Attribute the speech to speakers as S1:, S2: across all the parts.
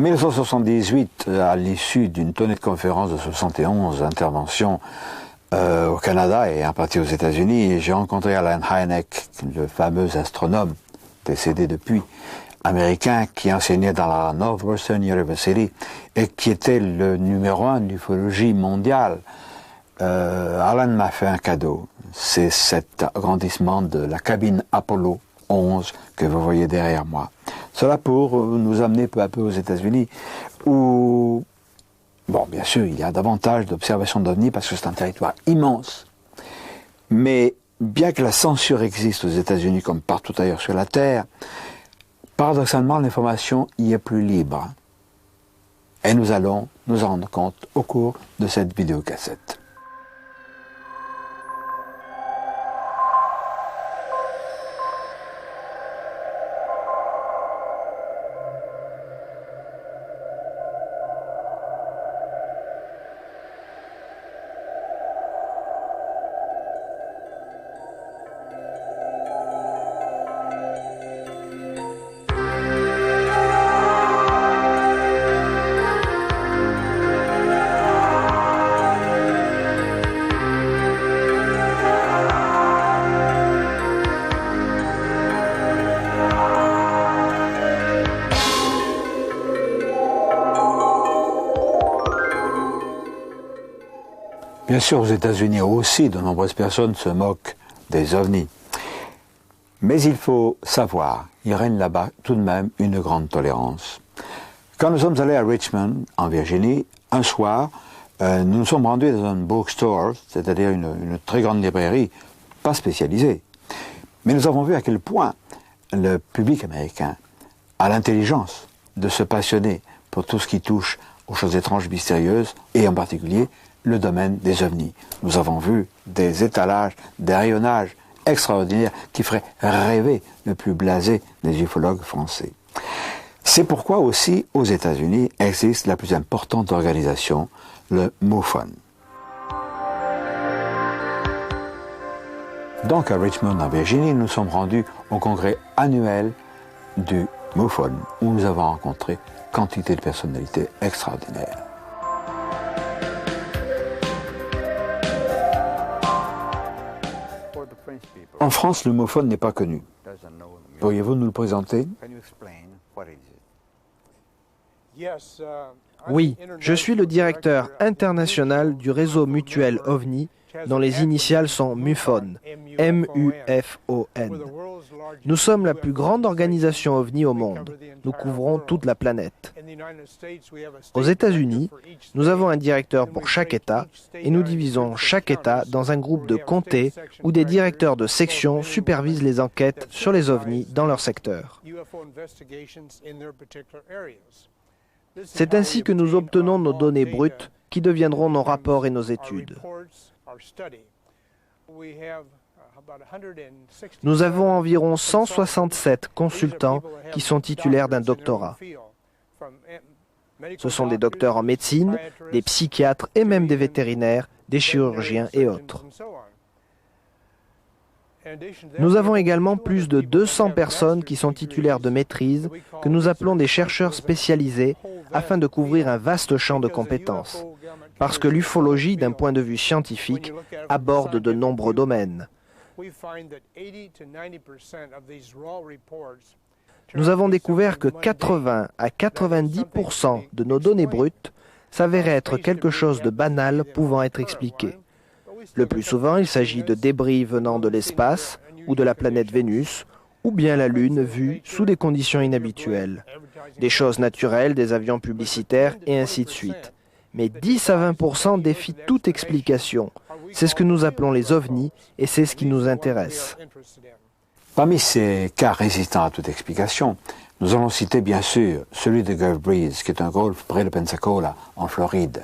S1: 1978, à l'issue d'une tournée de conférences de 71 interventions au Canada et en partie aux États-Unis, j'ai rencontré Alan Hynek, le fameux astronome décédé depuis, américain qui enseignait dans la Northwestern University et qui était le numéro 1 d'ufologie mondiale. Alan m'a fait un cadeau, c'est cet agrandissement de la cabine Apollo 11 que vous voyez derrière moi. Cela pour nous amener peu à peu aux États-Unis où, bon, bien sûr, il y a davantage d'observations d'OVNI parce que c'est un territoire immense. Mais bien que la censure existe aux États-Unis comme partout ailleurs sur la Terre, paradoxalement, l'information y est plus libre. Et nous allons nous en rendre compte au cours de cette vidéocassette. Bien sûr, aux États-Unis aussi, de nombreuses personnes se moquent des ovnis. Mais il faut savoir, il règne là-bas tout de même une grande tolérance. Quand nous sommes allés à Richmond, en Virginie, un soir, nous nous sommes rendus dans un bookstore, c'est-à-dire une très grande librairie, pas spécialisée. Mais nous avons vu à quel point le public américain a l'intelligence de se passionner pour tout ce qui touche aux choses étranges, mystérieuses, et en particulier le domaine des ovnis. Nous avons vu des étalages, des rayonnages extraordinaires qui feraient rêver le plus blasé des ufologues français. C'est pourquoi aussi, aux États-Unis, existe la plus importante organisation, le MUFON. Donc à Richmond, en Virginie, nous sommes rendus au congrès annuel du MUFON, où nous avons rencontré quantité de personnalités extraordinaires. En France, le MUFON n'est pas connu. Pourriez-vous nous le présenter?
S2: Oui, je suis le directeur international du réseau mutuel OVNI, dont les initiales sont MUFON, M-U-F-O-N. Nous sommes la plus grande organisation OVNI au monde. Nous couvrons toute la planète. Aux États-Unis, nous avons un directeur pour chaque État et nous divisons chaque État dans un groupe de comtés où des directeurs de section supervisent les enquêtes sur les OVNI dans leur secteur. C'est ainsi que nous obtenons nos données brutes qui deviendront nos rapports et nos études. Nous avons environ 167 consultants qui sont titulaires d'un doctorat. Ce sont des docteurs en médecine, des psychiatres et même des vétérinaires, des chirurgiens et autres. Nous avons également plus de 200 personnes qui sont titulaires de maîtrise, que nous appelons des chercheurs spécialisés, afin de couvrir un vaste champ de compétences. Parce que l'ufologie, d'un point de vue scientifique, aborde de nombreux domaines. Nous avons découvert que 80 à 90% de nos données brutes s'avéraient être quelque chose de banal pouvant être expliqué. Le plus souvent, il s'agit de débris venant de l'espace ou de la planète Vénus, ou bien la Lune vue sous des conditions inhabituelles. Des choses naturelles, des avions publicitaires, et ainsi de suite. Mais 10 à 20% défient toute explication. C'est ce que nous appelons les ovnis, et c'est ce qui nous intéresse.
S1: Parmi ces cas résistants à toute explication, nous allons citer bien sûr celui de Gulf Breeze, qui est un golfe près de Pensacola, en Floride.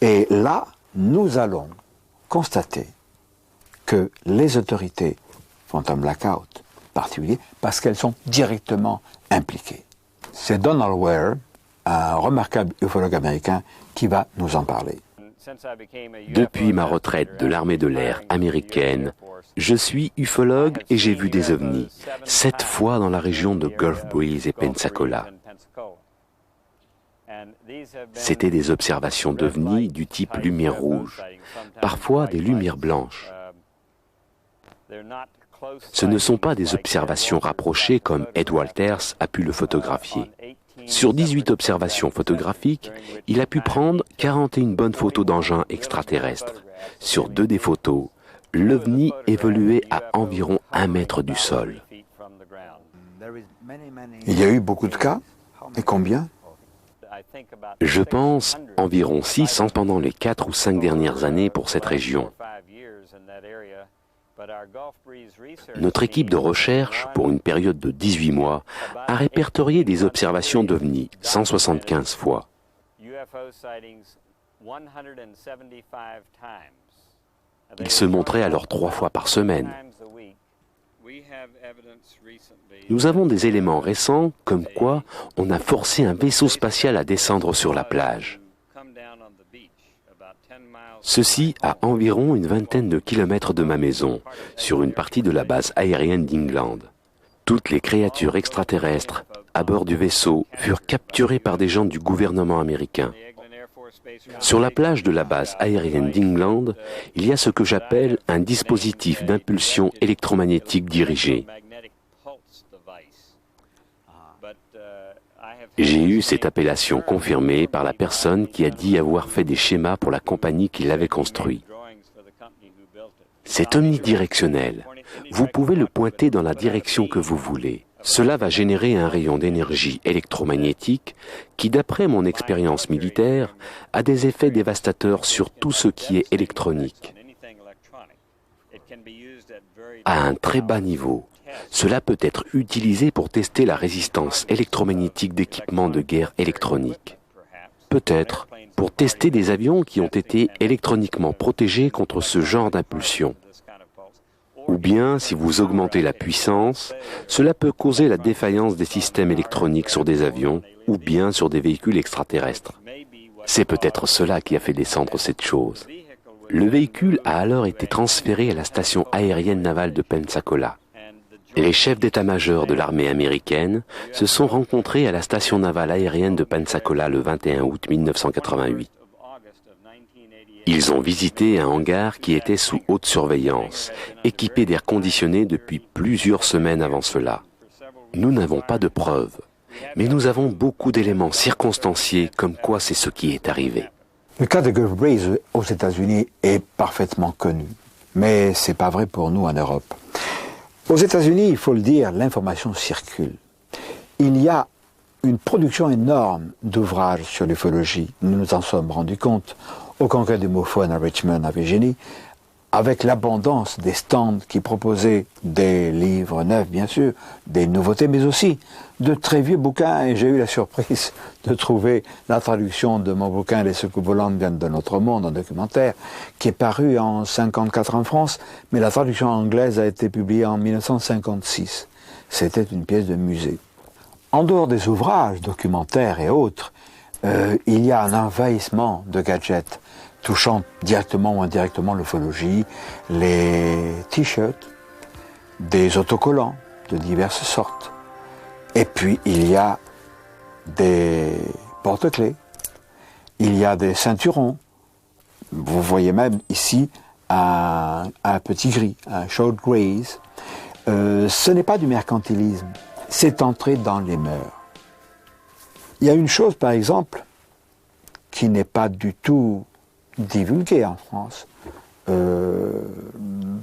S1: Et là, nous allons constater que les autorités font un blackout particulier parce qu'elles sont directement impliquées. C'est Donald Ware, un remarquable ufologue américain, qui va nous en parler.
S3: Depuis ma retraite de l'armée de l'air américaine, je suis ufologue et j'ai vu des ovnis, 7 fois dans la région de Gulf Breeze et Pensacola. C'étaient des observations d'ovnis du type lumière rouge, parfois des lumières blanches. Ce ne sont pas des observations rapprochées comme Ed Walters a pu le photographier. Sur 18 observations photographiques, il a pu prendre 41 bonnes photos d'engins extraterrestres. Sur 2 des photos, l'OVNI évoluait à environ 1 mètre du sol.
S1: Il y a eu beaucoup de cas. Et combien?
S3: Je pense environ 600 pendant les 4 ou 5 dernières années pour cette région. Notre équipe de recherche, pour une période de 18 mois, a répertorié des observations d'OVNI 175 fois. Ils se montraient alors 3 fois par semaine. Nous avons des éléments récents comme quoi on a forcé un vaisseau spatial à descendre sur la plage. Ceci à environ une vingtaine de kilomètres de ma maison, sur une partie de la base aérienne d'England. Toutes les créatures extraterrestres à bord du vaisseau furent capturées par des gens du gouvernement américain. Sur la plage de la base aérienne d'England, il y a ce que j'appelle un dispositif d'impulsion électromagnétique dirigée. J'ai eu cette appellation confirmée par la personne qui a dit avoir fait des schémas pour la compagnie qui l'avait construit. C'est omnidirectionnel. Vous pouvez le pointer dans la direction que vous voulez. Cela va générer un rayon d'énergie électromagnétique qui, d'après mon expérience militaire, a des effets dévastateurs sur tout ce qui est électronique. À un très bas niveau, cela peut être utilisé pour tester la résistance électromagnétique d'équipements de guerre électroniques. Peut-être pour tester des avions qui ont été électroniquement protégés contre ce genre d'impulsion. Ou bien, si vous augmentez la puissance, cela peut causer la défaillance des systèmes électroniques sur des avions ou bien sur des véhicules extraterrestres. C'est peut-être cela qui a fait descendre cette chose. Le véhicule a alors été transféré à la station aérienne navale de Pensacola. Les chefs d'état-major de l'armée américaine se sont rencontrés à la station navale aérienne de Pensacola le 21 août 1988. Ils ont visité un hangar qui était sous haute surveillance, équipé d'air conditionné depuis plusieurs semaines avant cela. Nous n'avons pas de preuves, mais nous avons beaucoup d'éléments circonstanciés comme quoi c'est ce qui est arrivé.
S1: Le cas de Gulf Breeze aux États-Unis est parfaitement connu, mais c'est pas vrai pour nous en Europe. Aux États-Unis, il faut le dire, l'information circule. Il y a une production énorme d'ouvrages sur l'ufologie. Nous nous en sommes rendus compte au congrès du MUFON à Richmond, à Virginie, avec l'abondance des stands qui proposaient des livres neufs, bien sûr, des nouveautés, mais aussi de très vieux bouquins. Et j'ai eu la surprise de trouver la traduction de mon bouquin « Les soucoupes volantes viennent de notre monde », un documentaire, qui est paru en 1954 en France, mais la traduction anglaise a été publiée en 1956. C'était une pièce de musée. En dehors des ouvrages, documentaires et autres, il y a un envahissement de gadgets touchant directement ou indirectement l'ufologie, les t-shirts, des autocollants de diverses sortes. Et puis il y a des porte-clés, il y a des ceinturons. Vous voyez même ici un petit gris, un short grays. Ce n'est pas du mercantilisme, c'est entrer dans les mœurs. Il y a une chose, par exemple, qui n'est pas du tout divulguée en France.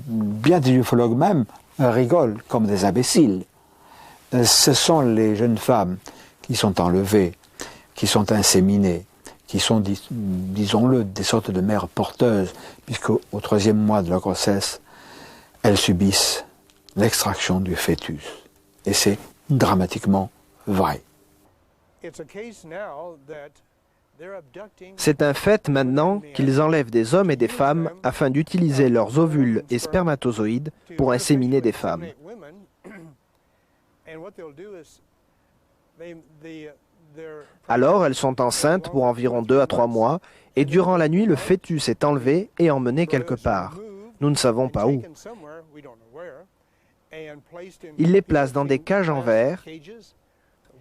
S1: Bien des ufologues même rigolent comme des imbéciles. Ce sont les jeunes femmes qui sont enlevées, qui sont inséminées, qui sont, disons-le, des sortes de mères porteuses, puisqu'au 3e mois de leur grossesse, elles subissent l'extraction du fœtus. Et c'est dramatiquement vrai.
S2: C'est un fait maintenant qu'ils enlèvent des hommes et des femmes afin d'utiliser leurs ovules et spermatozoïdes pour inséminer des femmes. Alors elles sont enceintes pour environ 2 à 3 mois et durant la nuit le fœtus est enlevé et emmené quelque part. Nous ne savons pas où. Ils les placent dans des cages en verre.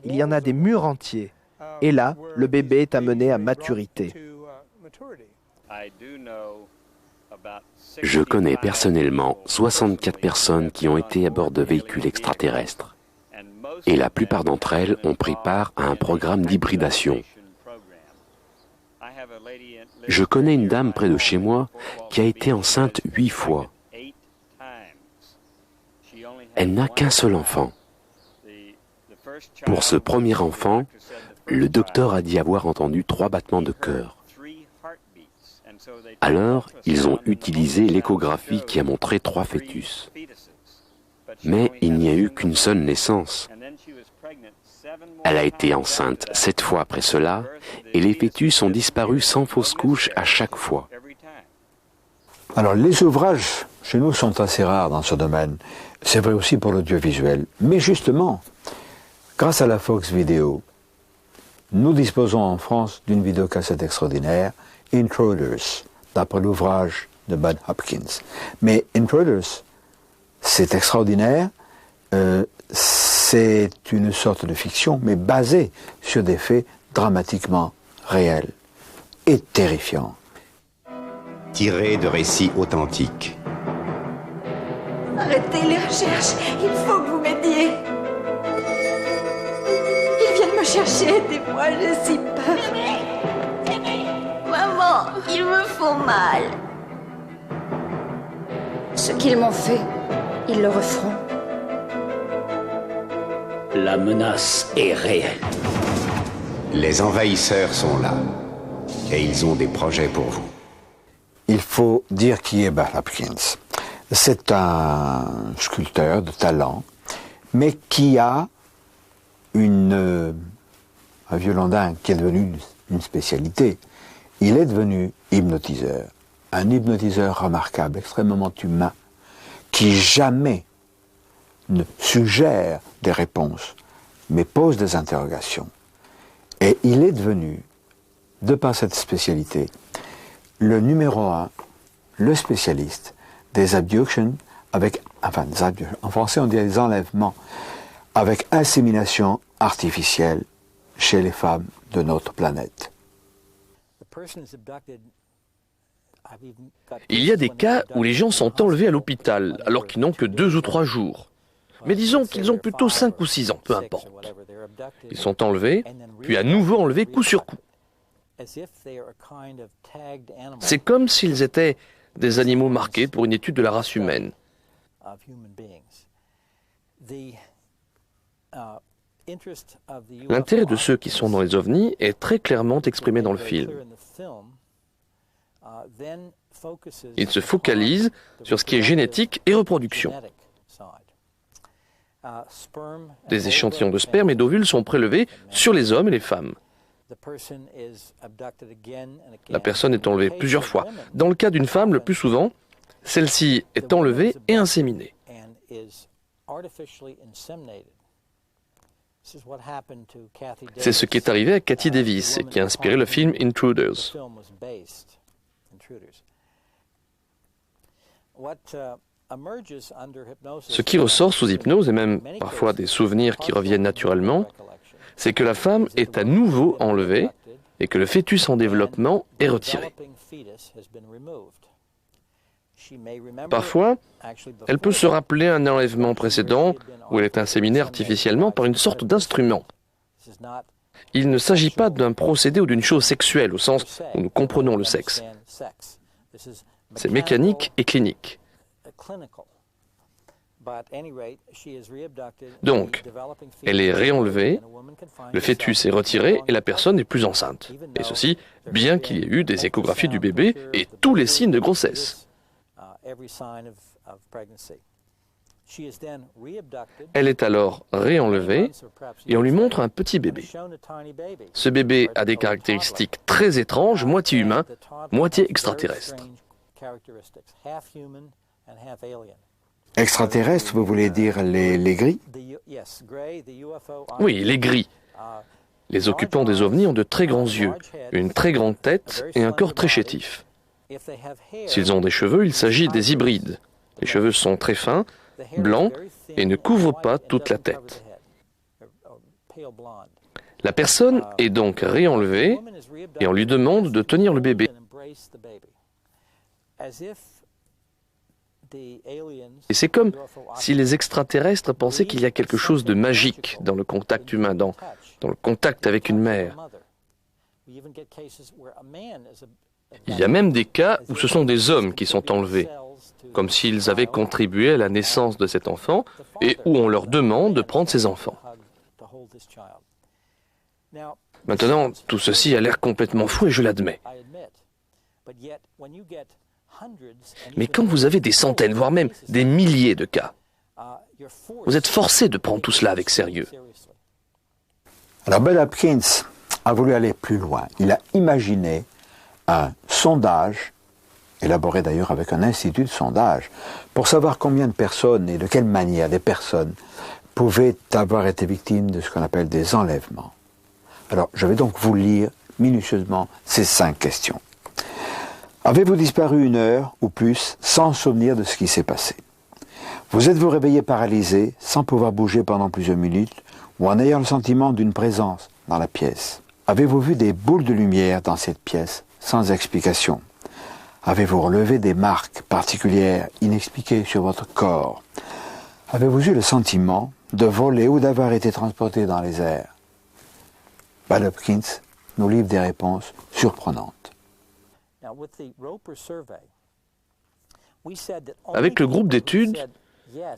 S2: Il y en a des murs entiers. Et là, le bébé est amené à maturité.
S3: Je connais personnellement 64 personnes qui ont été à bord de véhicules extraterrestres. Et la plupart d'entre elles ont pris part à un programme d'hybridation. Je connais une dame près de chez moi qui a été enceinte 8 fois. Elle n'a qu'un seul enfant. Pour ce premier enfant, le docteur a dit avoir entendu 3 battements de cœur. Alors, ils ont utilisé l'échographie qui a montré 3 fœtus. Mais il n'y a eu qu'une seule naissance. Elle a été enceinte 7 fois après cela, et les fœtus ont disparu sans fausse couche à chaque fois.
S1: Alors, les ouvrages chez nous sont assez rares dans ce domaine. C'est vrai aussi pour l'audiovisuel. Mais justement, grâce à la Fox Video, nous disposons en France d'une vidéocassette extraordinaire, Intruders, d'après l'ouvrage de Bud Hopkins. Mais Intruders, c'est extraordinaire, c'est une sorte de fiction, mais basée sur des faits dramatiquement réels et terrifiants.
S4: Tiré de récits authentiques.
S5: Arrêtez les recherches, il faut que vous m'aidiez. Ils viennent me chercher, aidez-moi, j'ai si peur. Maman, ils me font mal. Ce qu'ils m'ont fait, ils le referont.
S6: La menace est réelle.
S4: Les envahisseurs sont là. Et ils ont des projets pour vous.
S1: Il faut dire qui est Bud Hopkins. C'est un sculpteur de talent, mais qui a un violon dingue qui est devenu une spécialité. Il est devenu hypnotiseur. Un hypnotiseur remarquable, extrêmement humain, qui jamais ne suggère des réponses, mais pose des interrogations. Et il est devenu, de par cette spécialité, le numéro 1, le spécialiste des abductions en français on dit des enlèvements avec insémination artificielle chez les femmes de notre planète.
S7: Il y a des cas où les gens sont enlevés à l'hôpital alors qu'ils n'ont que 2 ou 3 jours. Mais disons qu'ils ont plutôt 5 ou 6 ans, peu importe. Ils sont enlevés, puis à nouveau enlevés coup sur coup. C'est comme s'ils étaient des animaux marqués pour une étude de la race humaine. L'intérêt de ceux qui sont dans les ovnis est très clairement exprimé dans le film. Ils se focalisent sur ce qui est génétique et reproduction. Des échantillons de sperme et d'ovules sont prélevés sur les hommes et les femmes. La personne est enlevée plusieurs fois. Dans le cas d'une femme, le plus souvent, celle-ci est enlevée et inséminée. C'est ce qui est arrivé à Kathy Davis et qui a inspiré le film Intruders. Ce qui ressort sous hypnose, et même parfois des souvenirs qui reviennent naturellement, c'est que la femme est à nouveau enlevée et que le fœtus en développement est retiré. Parfois, elle peut se rappeler un enlèvement précédent où elle est inséminée artificiellement par une sorte d'instrument. Il ne s'agit pas d'un procédé ou d'une chose sexuelle au sens où nous comprenons le sexe. C'est mécanique et clinique. Donc, elle est réenlevée, le fœtus est retiré et la personne n'est plus enceinte. Et ceci, bien qu'il y ait eu des échographies du bébé et tous les signes de grossesse. Elle est alors réenlevée et on lui montre un petit bébé. Ce bébé a des caractéristiques très étranges, moitié humain, moitié extraterrestre.
S1: Extraterrestres, vous voulez dire les gris?
S7: Oui, les gris. Les occupants des ovnis ont de très grands yeux, une très grande tête et un corps très chétif. S'ils ont des cheveux, il s'agit des hybrides. Les cheveux sont très fins, blancs et ne couvrent pas toute la tête. La personne est donc réenlevée et on lui demande de tenir le bébé. Et c'est comme si les extraterrestres pensaient qu'il y a quelque chose de magique dans le contact humain, dans le contact avec une mère. Il y a même des cas où ce sont des hommes qui sont enlevés, comme s'ils avaient contribué à la naissance de cet enfant et où on leur demande de prendre ses enfants. Maintenant, tout ceci a l'air complètement fou et je l'admets. Mais quand vous avez des centaines, voire même des milliers de cas, vous êtes forcé de prendre tout cela avec sérieux.
S1: Alors Bud Hopkins a voulu aller plus loin. Il a imaginé un sondage, élaboré d'ailleurs avec un institut de sondage, pour savoir combien de personnes et de quelle manière des personnes pouvaient avoir été victimes de ce qu'on appelle des enlèvements. Alors, je vais donc vous lire minutieusement ces 5 questions. Avez-vous disparu 1 heure ou plus sans souvenir de ce qui s'est passé? Vous êtes-vous réveillé paralysé, sans pouvoir bouger pendant plusieurs minutes, ou en ayant le sentiment d'une présence dans la pièce? Avez-vous vu des boules de lumière dans cette pièce, sans explication? Avez-vous relevé des marques particulières, inexpliquées sur votre corps? Avez-vous eu le sentiment de voler ou d'avoir été transporté dans les airs? Bud Hopkins nous livre des réponses surprenantes.
S7: Avec le groupe d'études,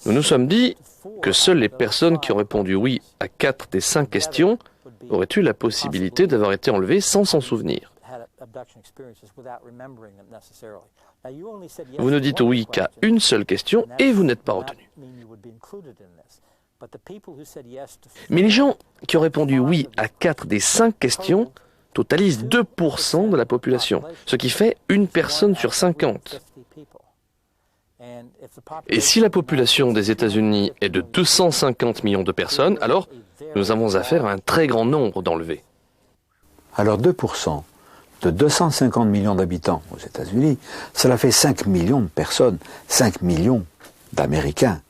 S7: nous nous sommes dit que seules les personnes qui ont répondu oui à 4 des 5 questions auraient eu la possibilité d'avoir été enlevées sans s'en souvenir. Vous ne dites oui qu'à une seule question et vous n'êtes pas retenu. Mais les gens qui ont répondu oui à 4 des 5 questions totalisent 2% de la population, ce qui fait 1 personne sur 50. Et si la population des États-Unis est de 250 millions de personnes, alors nous avons affaire à un très grand nombre d'enlevés.
S1: Alors 2% de 250 millions d'habitants aux États-Unis, cela fait 5 millions de personnes, 5 millions d'Américains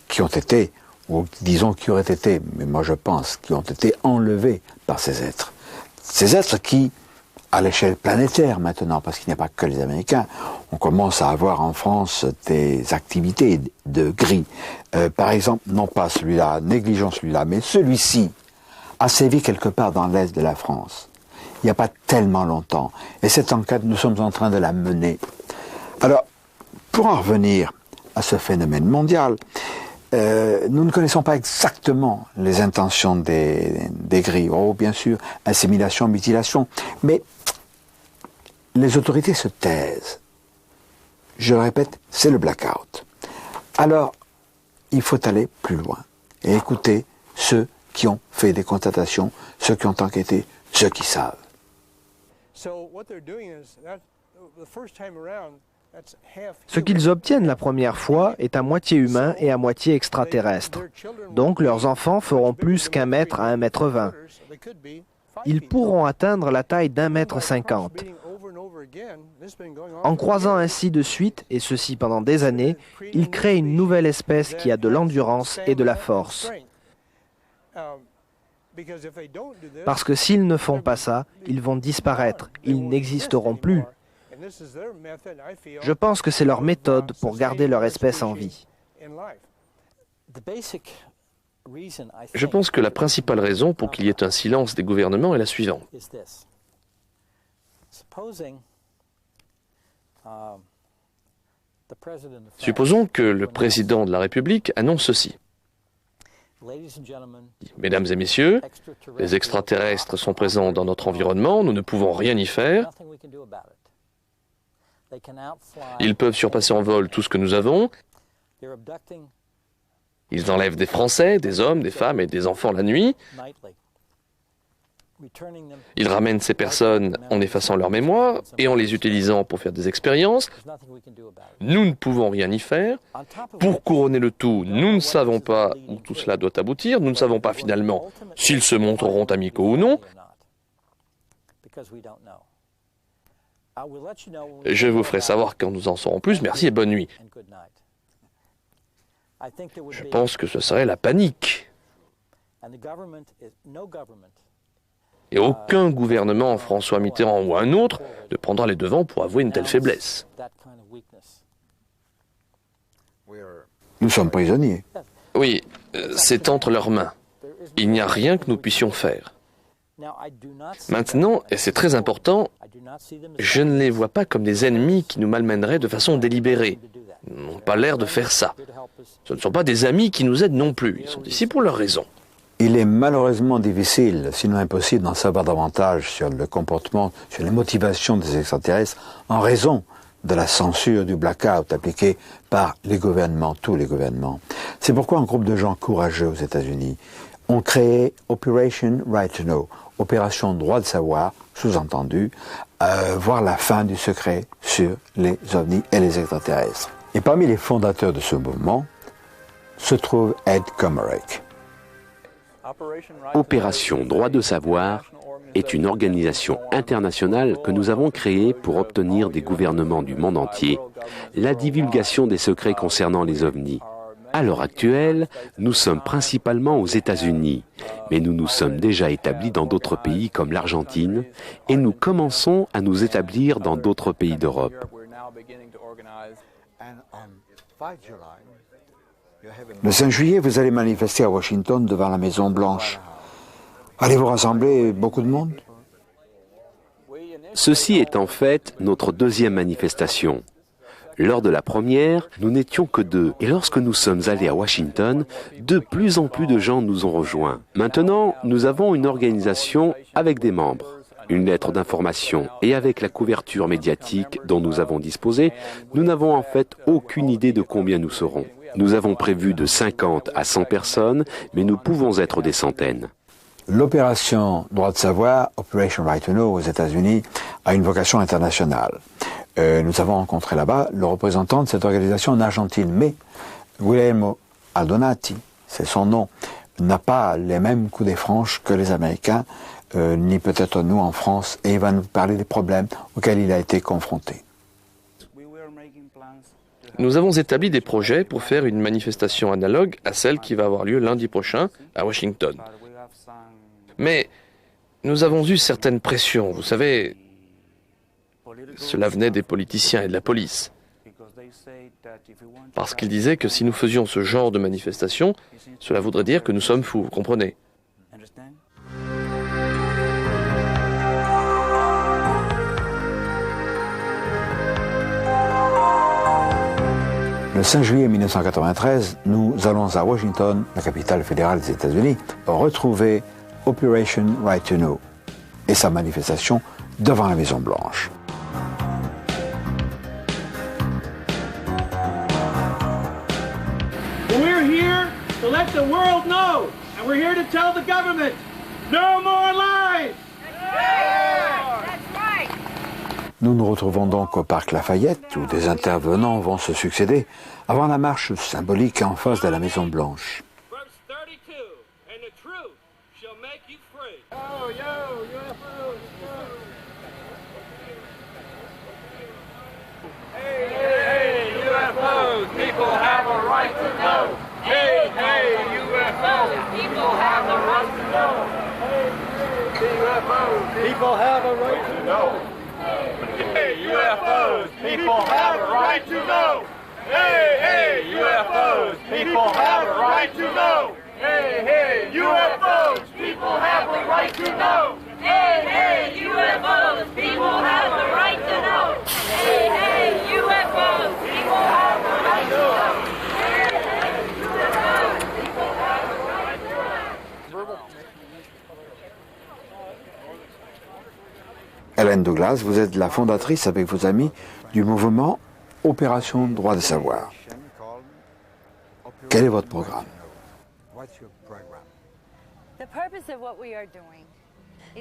S1: qui ont été, ou disons qui auraient été, mais moi je pense, qui ont été enlevés par ces êtres. Ces êtres qui, à l'échelle planétaire maintenant, parce qu'il n'y a pas que les Américains, on commence à avoir en France des activités de gris. Par exemple, non pas celui-là, négligeons celui-là, mais celui-ci a sévi quelque part dans l'est de la France. Il n'y a pas tellement longtemps. Et cette enquête, nous sommes en train de la mener. Alors, pour en revenir à ce phénomène mondial, nous ne connaissons pas exactement les intentions des gris. Oh, bien sûr, assimilation, mutilation. Mais les autorités se taisent. Je le répète, c'est le blackout. Alors, il faut aller plus loin et écouter ceux qui ont fait des constatations, ceux qui ont enquêté, ceux qui savent.
S2: Ce qu'ils obtiennent la première fois est à moitié humain et à moitié extraterrestre. Donc leurs enfants feront plus qu'1 mètre à 1,20 m. Ils pourront atteindre la taille d'1,50 m. En croisant ainsi de suite, et ceci pendant des années, ils créent une nouvelle espèce qui a de l'endurance et de la force. Parce que s'ils ne font pas ça, ils vont disparaître, ils n'existeront plus. Je pense que c'est leur méthode pour garder leur espèce en vie.
S7: Je pense que la principale raison pour qu'il y ait un silence des gouvernements est la suivante. Supposons que le président de la République annonce ceci. Mesdames et messieurs, les extraterrestres sont présents dans notre environnement, nous ne pouvons rien y faire. Ils peuvent surpasser en vol tout ce que nous avons. Ils enlèvent des Français, des hommes, des femmes et des enfants la nuit. Ils ramènent ces personnes en effaçant leur mémoire et en les utilisant pour faire des expériences. Nous ne pouvons rien y faire. Pour couronner le tout, nous ne savons pas où tout cela doit aboutir. Nous ne savons pas finalement s'ils se montreront amicaux ou non. Je vous ferai savoir quand nous en saurons plus. Merci et bonne nuit. Je pense que ce serait la panique. Et aucun gouvernement, François Mitterrand ou un autre, ne prendra les devants pour avouer une telle faiblesse.
S1: Nous sommes prisonniers.
S7: Oui, c'est entre leurs mains. Il n'y a rien que nous puissions faire. Maintenant, et c'est très important, je ne les vois pas comme des ennemis qui nous malmèneraient de façon délibérée. Ils n'ont pas l'air de faire ça. Ce ne sont pas des amis qui nous aident non plus. Ils sont ici pour leurs raisons.
S1: Il est malheureusement difficile, sinon impossible, d'en savoir davantage sur le comportement, sur les motivations des extraterrestres en raison de la censure du blackout appliquée par les gouvernements, tous les gouvernements. C'est pourquoi un groupe de gens courageux aux États-Unis ont créé Operation Right to Know, opération droit de savoir, sous-entendu, voir la fin du secret sur les ovnis et les extraterrestres. Et parmi les fondateurs de ce mouvement se trouve Ed Komarek.
S3: Opération Droit de savoir est une organisation internationale que nous avons créée pour obtenir des gouvernements du monde entier la divulgation des secrets concernant les ovnis. À l'heure actuelle, nous sommes principalement aux États-Unis, mais nous nous sommes déjà établis dans d'autres pays comme l'Argentine et nous commençons à nous établir dans d'autres pays d'Europe.
S1: Le 5 juillet, vous allez manifester à Washington devant la Maison-Blanche. Allez-vous rassembler beaucoup de monde?
S3: Ceci est en fait notre deuxième manifestation. Lors de la première, nous n'étions que 2. Et lorsque nous sommes allés à Washington, de plus en plus de gens nous ont rejoints. Maintenant, nous avons une organisation avec des membres, une lettre d'information et avec la couverture médiatique dont nous avons disposé, nous n'avons en fait aucune idée de combien nous serons. Nous avons prévu de 50 à 100 personnes, mais nous pouvons être des centaines.
S1: L'opération Droit de savoir, Operation Right to Know aux États-Unis, a une vocation internationale. Nous avons rencontré là-bas le représentant de cette organisation en Argentine, mais Guillermo Aldonati, c'est son nom, n'a pas les mêmes coups des franches que les Américains, ni peut-être nous en France, et il va nous parler des problèmes auxquels il a été confronté.
S7: Nous avons établi des projets pour faire une manifestation analogue à celle qui va avoir lieu lundi prochain à Washington. Mais nous avons eu certaines pressions, vous savez, cela venait des politiciens et de la police. Parce qu'ils disaient que si nous faisions ce genre de manifestation, cela voudrait dire que nous sommes fous, vous comprenez?
S1: Le 5 juillet 1993, nous allons à Washington, la capitale fédérale des États-Unis, retrouver Operation Right to Know et sa manifestation devant la Maison-Blanche.
S8: We're here to let the world know, and we're here to tell the government, no more lies!
S1: Nous nous retrouvons donc au parc Lafayette, où des intervenants vont se succéder avant la marche symbolique en face de la Maison-Blanche.
S8: People have a right to know. Hey, UFOs, people have a right to know. Hey, hey, UFOs, people have a right to know. Hey, hey, UFOs, people have a right to know.
S5: Hey, hey, UFOs, people have a right to know. Hey, hey, UFOs, people have a right to know. Hey, hey, UFOs, people have a right to know.
S1: Hélène Douglas, vous êtes la fondatrice avec vos amis du mouvement Opération Droit de savoir. Quel est votre programme?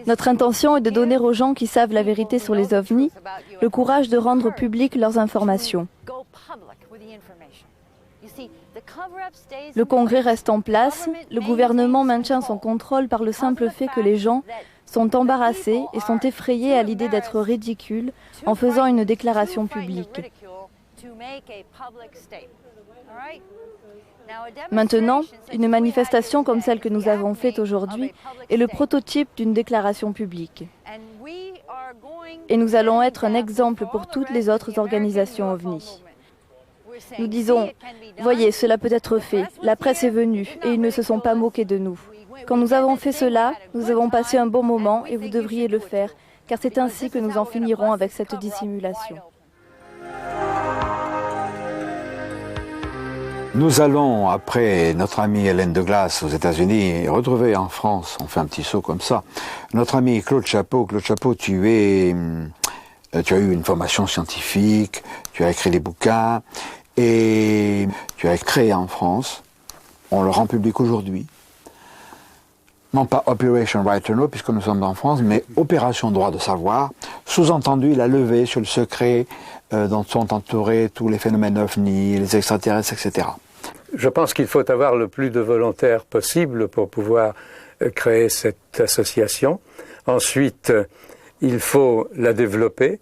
S9: Notre intention est de donner aux gens qui savent la vérité sur les ovnis le courage de rendre publiques leurs informations. Le Congrès reste en place, le gouvernement maintient son contrôle par le simple fait que les gens sont embarrassés et sont effrayés à l'idée d'être ridicules en faisant une déclaration publique. Maintenant, une manifestation comme celle que nous avons faite aujourd'hui est le prototype d'une déclaration publique. Et nous allons être un exemple pour toutes les autres organisations OVNI. Nous disons, voyez, cela peut être fait, la presse est venue et ils ne se sont pas moqués de nous. Quand nous avons fait cela, nous avons passé un bon moment et vous devriez le faire, car c'est ainsi que nous en finirons avec cette dissimulation.
S1: Nous allons, après notre amie Hélène de Glace aux États-Unis, retrouver en France, on fait un petit saut comme ça, notre ami Claude Chapeau. Claude Chapeau, tu as eu une formation scientifique, tu as écrit des bouquins, et tu as créé en France, on le rend public aujourd'hui, non pas Operation Right to Know, puisque nous sommes en France, mais Opération Droit de Savoir, sous-entendu la levée sur le secret dont sont entourés tous les phénomènes OVNI, les extraterrestres, etc.
S10: Je pense qu'il faut avoir le plus de volontaires possible pour pouvoir créer cette association. Ensuite, il faut la développer.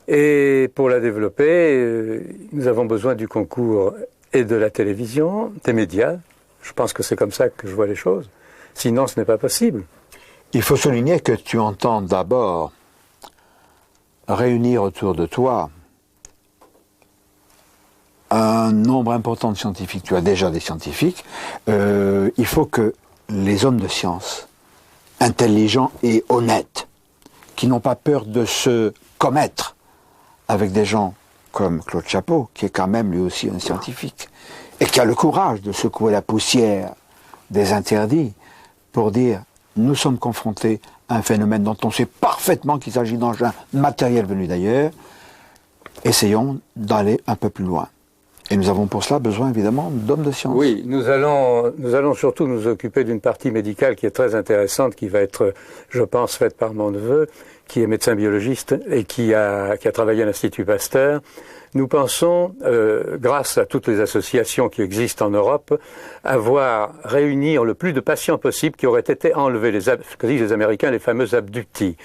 S10: Et pour la développer, nous avons besoin du concours et de la télévision, des médias. Je pense que c'est comme ça que je vois les choses. Sinon, ce n'est pas possible.
S1: Il faut souligner que tu entends d'abord réunir autour de toi un nombre important de scientifiques. Tu as déjà des scientifiques. Il faut que les hommes de science, intelligents et honnêtes, qui n'ont pas peur de se commettre avec des gens comme Claude Chapeau, qui est quand même lui aussi un scientifique, et qui a le courage de secouer la poussière des interdits pour dire « nous sommes confrontés à un phénomène dont on sait parfaitement qu'il s'agit d'engins matériels venus d'ailleurs, essayons d'aller un peu plus loin ». Et nous avons pour cela besoin évidemment d'hommes de science.
S10: Oui, nous allons surtout nous occuper d'une partie médicale qui est très intéressante, qui va être, je pense, faite par mon neveu, qui est médecin biologiste et qui a travaillé à l'Institut Pasteur. Nous pensons, grâce à toutes les associations qui existent en Europe, avoir réunir le plus de patients possible qui auraient été enlevés, ce que disent les Américains, les fameux abductees.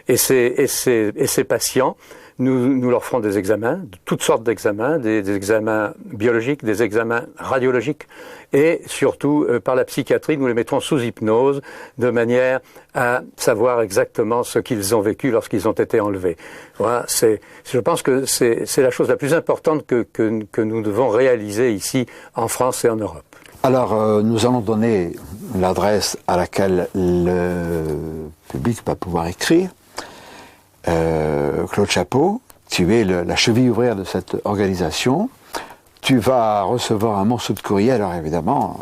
S10: Et ces patients, nous leur ferons des examens, toutes sortes d'examens, des examens biologiques, des examens radiologiques, et surtout, par la psychiatrie, nous les mettrons sous hypnose, de manière à savoir exactement ce qu'ils ont vécu lorsqu'ils ont été enlevés. Voilà, je pense que c'est la chose la plus importante que nous devons réaliser ici, en France et en Europe.
S1: Alors, nous allons donner l'adresse à laquelle le public va pouvoir écrire. Claude Chapeau, tu es la cheville ouvrière de cette organisation. Tu vas recevoir un morceau de courrier. Alors évidemment,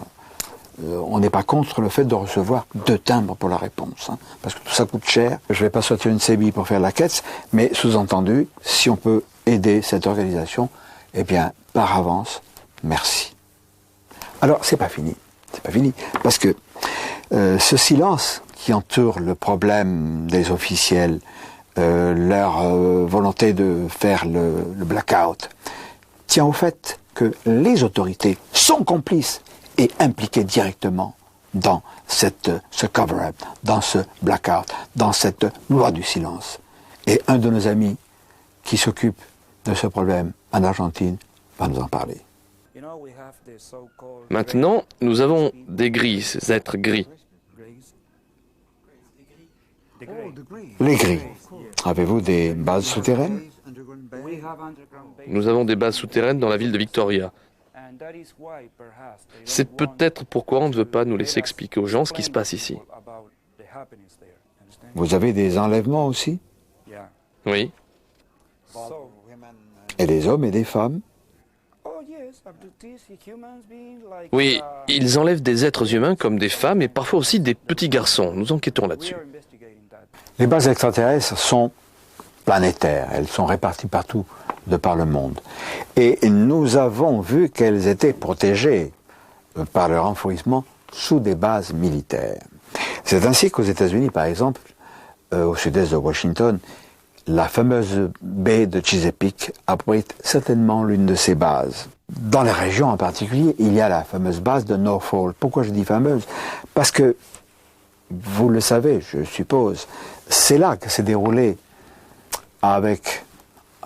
S1: on n'est pas contre le fait de recevoir 2 timbres pour la réponse, hein, parce que tout ça coûte cher. Je ne vais pas sortir une sébille pour faire la quête, mais sous-entendu, si on peut aider cette organisation, eh bien, par avance, merci. Alors, c'est pas fini, parce que ce silence qui entoure le problème des officiels, leur volonté de faire le blackout, tient au fait que les autorités sont complices et impliquées directement dans ce cover-up, dans ce blackout, dans cette loi du silence. Et un de nos amis qui s'occupe de ce problème en Argentine va nous en parler.
S7: Maintenant, nous avons des gris, ces êtres gris.
S1: Les gris. Avez-vous des bases souterraines?
S7: Nous avons des bases souterraines dans la ville de Victoria. C'est peut-être pourquoi on ne veut pas nous laisser expliquer aux gens ce qui se passe ici.
S1: Vous avez des enlèvements aussi?
S7: Oui.
S1: Et des hommes et des femmes?
S7: Oui, ils enlèvent des êtres humains comme des femmes et parfois aussi des petits garçons. Nous enquêtons là-dessus.
S1: Les bases extraterrestres sont planétaires. Elles sont réparties partout de par le monde. Et nous avons vu qu'elles étaient protégées par leur enfouissement sous des bases militaires. C'est ainsi qu'aux États-Unis, par exemple, au sud-est de Washington, la fameuse baie de Chesapeake abrite certainement l'une de ces bases. Dans les régions en particulier, il y a la fameuse base de Norfolk. Pourquoi je dis fameuse? Parce que, vous le savez, je suppose, c'est là que s'est déroulée, avec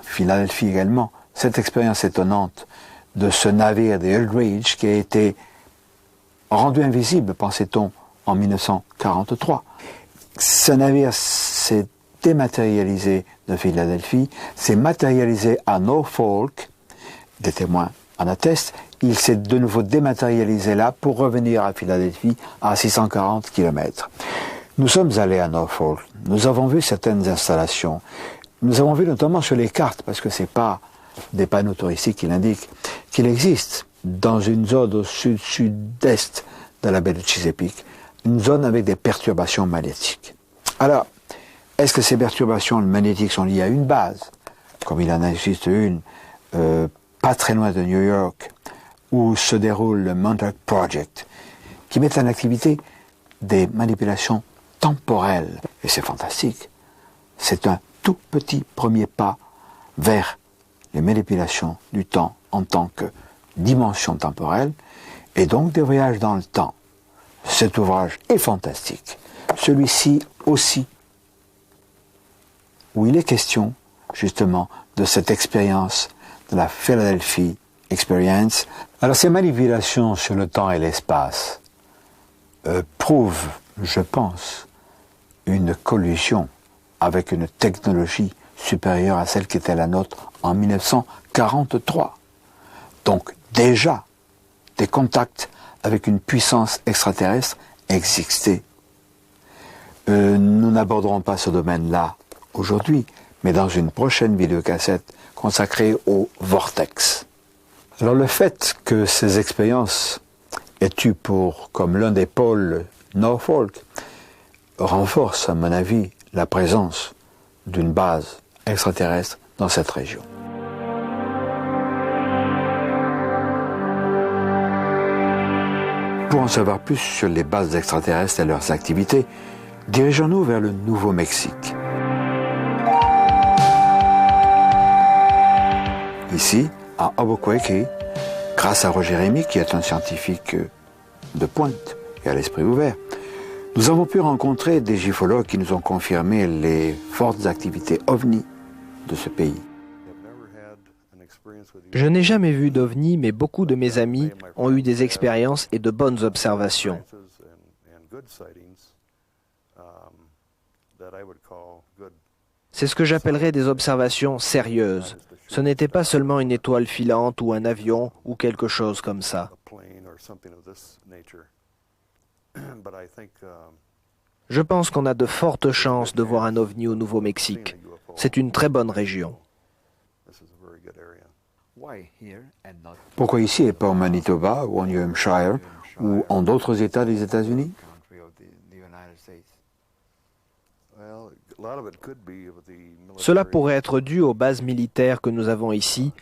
S1: Philadelphie également, cette expérience étonnante de ce navire des Eldridge qui a été rendu invisible, pensait-on, en 1943. Ce navire s'est dématérialisé de Philadelphie, s'est matérialisé à Norfolk, des témoins en attestent, il s'est de nouveau dématérialisé là pour revenir à Philadelphie à 640 km. Nous sommes allés à Norfolk, nous avons vu certaines installations, nous avons vu notamment sur les cartes, parce que ce n'est pas des panneaux touristiques qui l'indiquent, qu'il existe dans une zone au sud-sud-est de la baie de Chesapeake, une zone avec des perturbations magnétiques. Alors, est-ce que ces perturbations magnétiques sont liées à une base, comme il en existe une, pas très loin de New York, où se déroule le Montauk Project, qui met en activité des manipulations temporelles. Et c'est fantastique. C'est un tout petit premier pas vers les manipulations du temps en tant que dimension temporelle, et donc des voyages dans le temps. Cet ouvrage est fantastique. Celui-ci aussi, où il est question, justement, de cette expérience de la Philadelphia Experience. Alors ces manipulations sur le temps et l'espace prouvent, je pense, une collusion avec une technologie supérieure à celle qui était la nôtre en 1943. Donc déjà, des contacts avec une puissance extraterrestre existaient. Nous n'aborderons pas ce domaine-là aujourd'hui, mais dans une prochaine vidéocassette consacrée au vortex. Alors le fait que ces expériences aient eu pour, comme l'un des pôles, Norfolk, renforce, à mon avis, la présence d'une base extraterrestre dans cette région. Pour en savoir plus sur les bases extraterrestres et leurs activités, dirigeons-nous vers le Nouveau-Mexique. Ici, à Albuquerque, grâce à Roger Rémy, qui est un scientifique de pointe et à l'esprit ouvert, nous avons pu rencontrer des gifologues qui nous ont confirmé les fortes activités ovni de ce pays.
S2: Je n'ai jamais vu d'ovni, mais beaucoup de mes amis ont eu des expériences et de bonnes observations. C'est ce que j'appellerais des observations sérieuses. Ce n'était pas seulement une étoile filante ou un avion ou quelque chose comme ça. Je pense qu'on a de fortes chances de voir un ovni au Nouveau-Mexique. C'est une très bonne région.
S1: Pourquoi ici et pas au Manitoba ou en New Hampshire ou en d'autres États des États-Unis?
S2: Cela pourrait être dû aux bases militaires que nous avons ici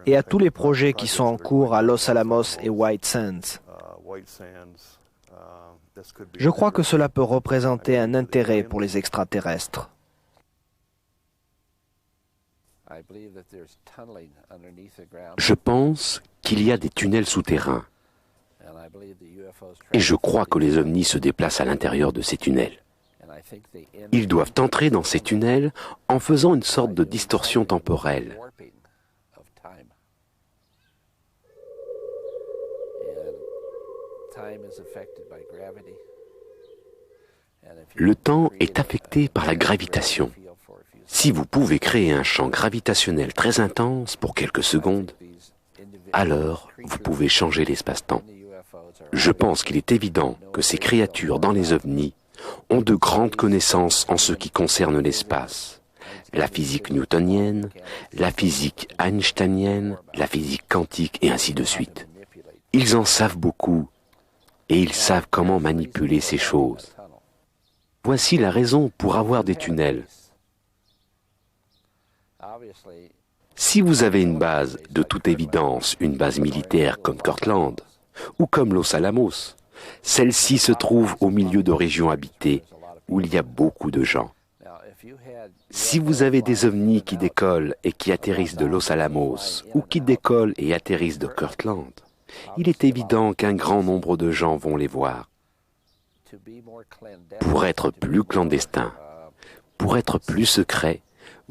S2: et à tous les projets qui sont en cours à Los Alamos et White Sands. Je crois que cela peut représenter un intérêt pour les extraterrestres.
S3: Je pense qu'il y a des tunnels souterrains. Et je crois que les ovnis se déplacent à l'intérieur de ces tunnels. Ils doivent entrer dans ces tunnels en faisant une sorte de distorsion temporelle. Le temps est affecté par la gravitation. Si vous pouvez créer un champ gravitationnel très intense pour quelques secondes, alors vous pouvez changer l'espace-temps. Je pense qu'il est évident que ces créatures dans les ovnis ont de grandes connaissances en ce qui concerne l'espace. La physique newtonienne, la physique einsteinienne, la physique quantique et ainsi de suite. Ils en savent beaucoup et ils savent comment manipuler ces choses. Voici la raison pour avoir des tunnels. Si vous avez une base, de toute évidence, une base militaire comme Kirtland ou comme Los Alamos, celle-ci se trouve au milieu de régions habitées où il y a beaucoup de gens. Si vous avez des ovnis qui décollent et qui atterrissent de Los Alamos ou qui décollent et atterrissent de Kirtland, il est évident qu'un grand nombre de gens vont les voir. Pour être plus clandestin, pour être plus secret,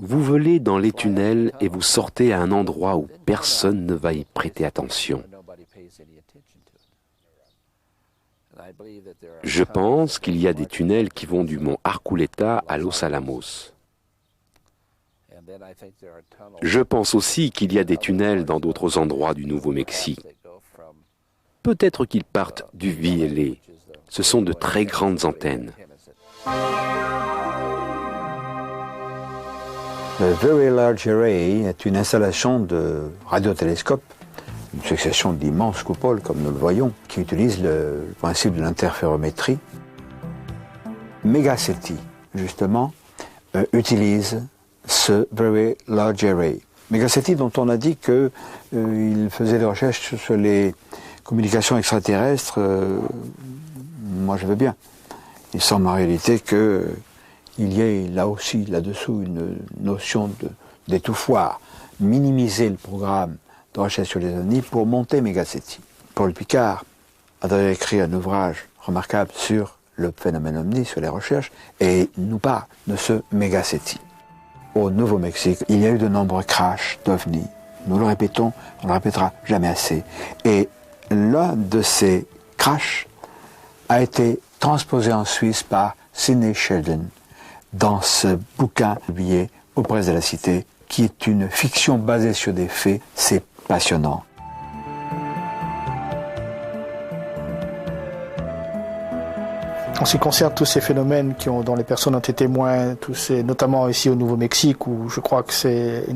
S3: Vous volez dans les tunnels et vous sortez à un endroit où personne ne va y prêter attention. Je pense qu'il y a des tunnels qui vont du mont Arculeta à Los Alamos. Je pense aussi qu'il y a des tunnels dans d'autres endroits du Nouveau-Mexique. Peut-être qu'ils partent du VLA. Ce sont de très grandes antennes.
S1: Le Very Large Array est une installation de radiotélescope, une succession d'immenses coupoles, comme nous le voyons, qui utilise le principe de l'interférométrie. Megaseti, justement, utilise ce Very Large Array. Megaseti, dont on a dit qu'il faisait des recherches sur les communications extraterrestres, moi je veux bien. Il semble en réalité qu'il y ait là aussi, là-dessous, une notion d'étouffoir, minimiser le programme de recherche sur les ovnis pour monter Megaseti. Paul Picard a d'ailleurs écrit un ouvrage remarquable sur le phénomène ovni, sur les recherches, et nous parle de ce Megaseti. Au Nouveau-Mexique, il y a eu de nombreux crashs d'ovnis. Nous le répétons, on ne le répétera jamais assez. Et l'un de ces crashs a été transposé en Suisse par Sidney Sheldon dans ce bouquin publié aux Presses de la Cité, qui est une fiction basée sur des faits. C'est passionnant.
S11: En ce qui concerne tous ces phénomènes dont les personnes ont été témoins, notamment ici au Nouveau-Mexique, où je crois que c'est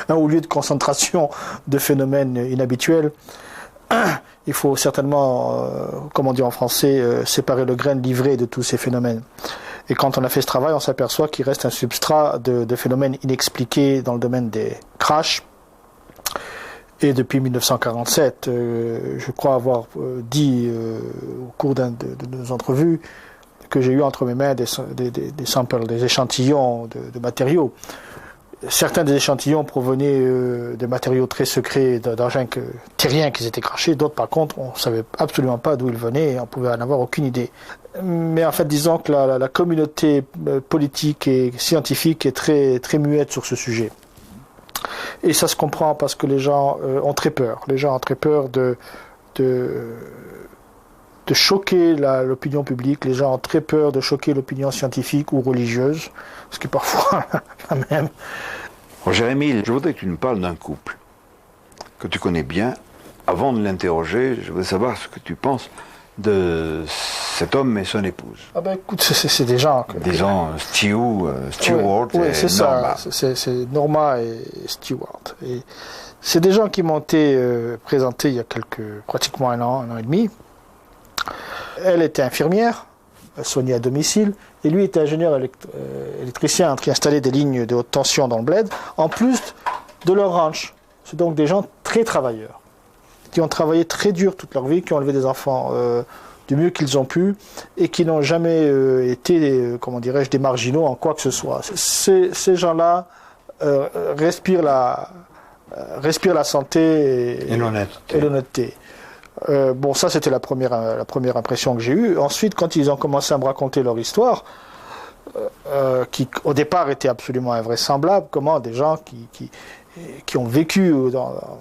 S11: un haut lieu de concentration de phénomènes inhabituels, il faut certainement, comme on dit en français, séparer le grain de l'ivraie de tous ces phénomènes. Et quand on a fait ce travail, on s'aperçoit qu'il reste un substrat de phénomènes inexpliqués dans le domaine des crashs. Et depuis 1947, je crois avoir dit au cours d'une de nos entrevues que j'ai eu entre mes mains des samples, des échantillons de matériaux. Certains des échantillons provenaient de matériaux très secrets d'engins terriens qui étaient crachés. D'autres, par contre, on ne savait absolument pas d'où ils venaient et on pouvait en avoir aucune idée. Mais en fait, disons que la communauté politique et scientifique est très, très muette sur ce sujet. Et ça se comprend parce que les gens ont très peur. Les gens ont très peur de choquer l'opinion publique. Les gens ont très peur de choquer l'opinion scientifique ou religieuse, ce qui est parfois la même.
S1: Jérémy, je voudrais que tu nous parles d'un couple que tu connais bien. Avant de l'interroger, je veux savoir ce que tu penses de cet homme et son épouse.
S11: Ah ben écoute, c'est des gens...
S1: Disons Stewart
S11: oui,
S1: et
S11: Norma. C'est Norma et Stewart. Et c'est des gens qui m'ont été présentés il y a pratiquement un an et demi. Elle était infirmière, elle soignait à domicile, et lui était ingénieur électricien qui installait des lignes de haute tension dans le bled, en plus de leur ranch. C'est donc des gens très travailleurs, qui ont travaillé très dur toute leur vie, qui ont élevé des enfants du mieux qu'ils ont pu, et qui n'ont jamais été, comment dirais-je, des marginaux en quoi que ce soit. Ces gens-là respirent la santé et l'honnêteté. Bon, ça c'était la première impression que j'ai eue. Ensuite, quand ils ont commencé à me raconter leur histoire, qui au départ était absolument invraisemblable, comment des gens qui ont vécu en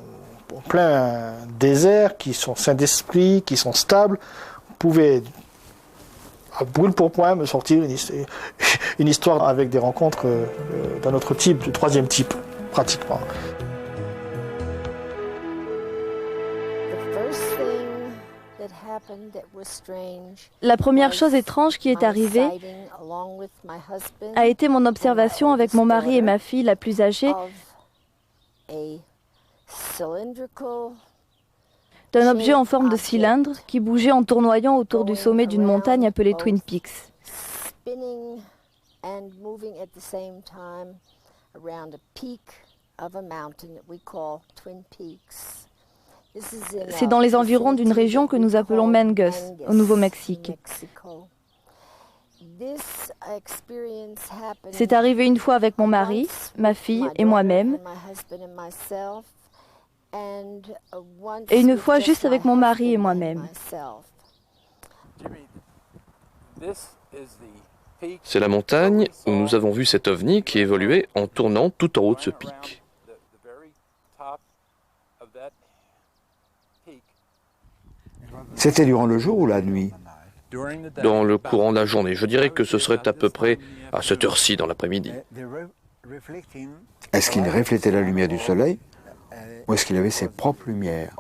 S11: plein désert, qui sont sains d'esprit, qui sont stables, pouvaient à brûle pour point me sortir une histoire avec des rencontres d'un autre type, du troisième type, pratiquement.
S9: La première chose étrange qui est arrivée a été mon observation avec mon mari et ma fille la plus âgée d'un objet en forme de cylindre qui bougeait en tournoyant autour du sommet d'une montagne appelée Twin Peaks. C'est dans les environs d'une région que nous appelons Mangus, au Nouveau-Mexique. C'est arrivé une fois avec mon mari, ma fille et moi-même, et une fois juste avec mon mari et moi-même.
S7: C'est la montagne où nous avons vu cet ovni qui évoluait en tournant tout en haut de ce pic.
S1: C'était durant le jour ou la nuit?
S7: Dans le courant de la journée, je dirais que ce serait à peu près à cette heure-ci dans l'après-midi.
S1: Est-ce qu'il reflétait la lumière du soleil ou est-ce qu'il avait ses propres lumières?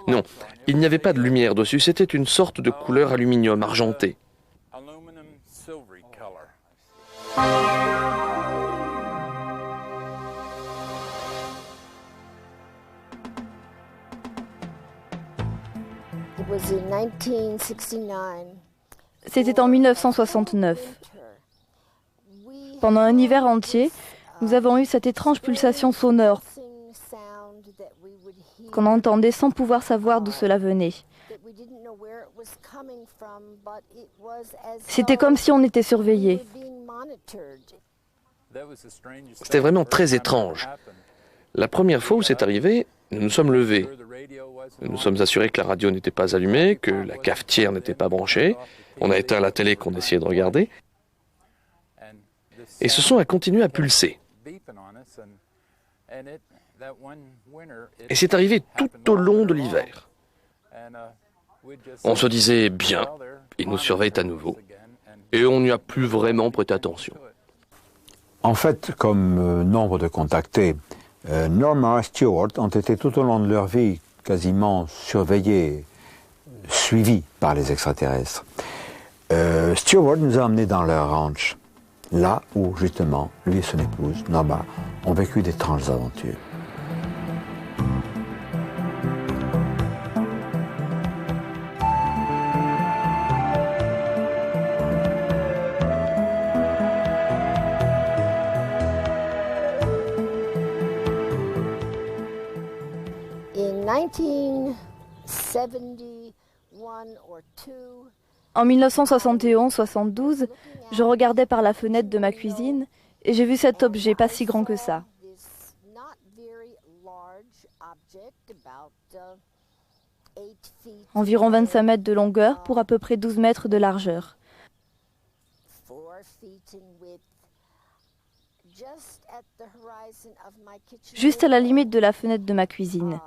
S7: Non, il n'y avait pas de lumière dessus, c'était une sorte de couleur aluminium argenté.
S9: C'était en 1969. Pendant un hiver entier, nous avons eu cette étrange pulsation sonore qu'on entendait sans pouvoir savoir d'où cela venait. C'était comme si on était surveillé.
S7: C'était vraiment très étrange. La première fois où c'est arrivé, nous nous sommes levés. Nous nous sommes assurés que la radio n'était pas allumée, que la cafetière n'était pas branchée. On a éteint la télé qu'on essayait de regarder. Et ce son a continué à pulser. Et c'est arrivé tout au long de l'hiver. On se disait, bien, ils nous surveillent à nouveau. Et on n'y a plus vraiment prêté attention.
S1: En fait, comme nombre de contactés, Norma et Stewart ont été tout au long de leur vie quasiment surveillés, suivis par les extraterrestres. Stewart nous a emmenés dans leur ranch, là où justement lui et son épouse, Norma, ont vécu d'étranges aventures.
S9: En 1971-72, je regardais par la fenêtre de ma cuisine et j'ai vu cet objet pas si grand que ça. Environ 25 mètres de longueur pour à peu près 12 mètres de largeur. Juste à la limite de la fenêtre de ma cuisine.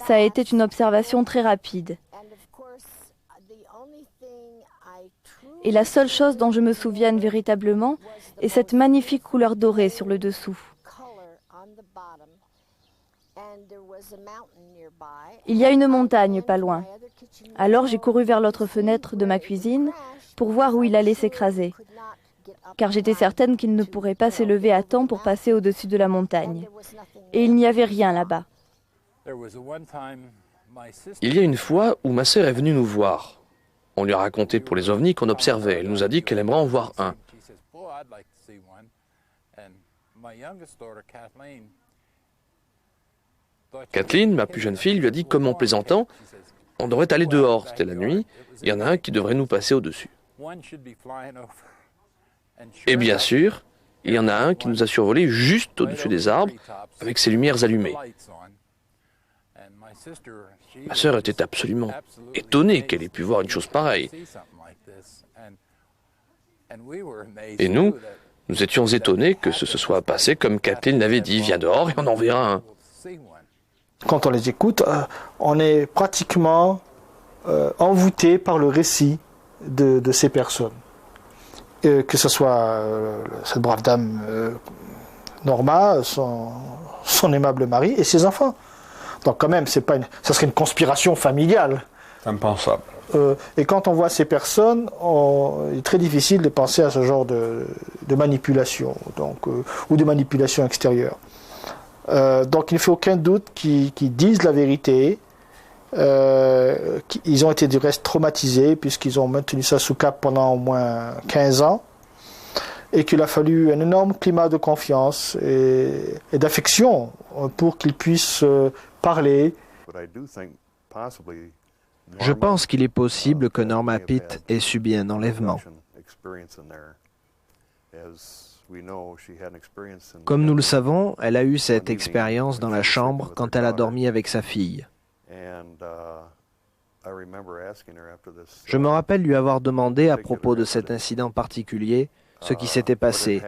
S9: Ça a été une observation très rapide. Et la seule chose dont je me souvienne véritablement est cette magnifique couleur dorée sur le dessous. Il y a une montagne pas loin. Alors j'ai couru vers l'autre fenêtre de ma cuisine pour voir où il allait s'écraser, car j'étais certaine qu'il ne pourrait pas s'élever à temps pour passer au-dessus de la montagne. Et il n'y avait rien là-bas.
S7: Il y a une fois où ma sœur est venue nous voir. On lui a raconté pour les ovnis qu'on observait. Elle nous a dit qu'elle aimerait en voir un. Kathleen, ma plus jeune fille, lui a dit, comme en plaisantant, on devrait aller dehors, c'était la nuit, il y en a un qui devrait nous passer au-dessus. Et bien sûr, il y en a un qui nous a survolé juste au-dessus des arbres, avec ses lumières allumées. Ma sœur était absolument étonnée qu'elle ait pu voir une chose pareille. Et nous étions étonnés que ce se soit passé comme Kathleen l'avait dit, viens dehors et on en verra un.
S11: Quand on les écoute, on est pratiquement envoûté par le récit de ces personnes. Que ce soit cette brave dame Norma, son aimable mari et ses enfants. Donc quand même, ça serait une conspiration familiale.
S1: Impensable.
S11: Et quand on voit ces personnes, il est très difficile de penser à ce genre de manipulation, ou de manipulation extérieure. Donc il ne fait aucun doute qu'ils disent la vérité. Ils ont été du reste traumatisés puisqu'ils ont maintenu ça sous cap pendant au moins 15 ans. Et qu'il a fallu un énorme climat de confiance et d'affection pour qu'ils puissent parler.
S2: Je pense qu'il est possible que Norma Pitt ait subi un enlèvement. Comme nous le savons, elle a eu cette expérience dans la chambre quand elle a dormi avec sa fille. Je me rappelle lui avoir demandé à propos de cet incident particulier ce qui s'était passé,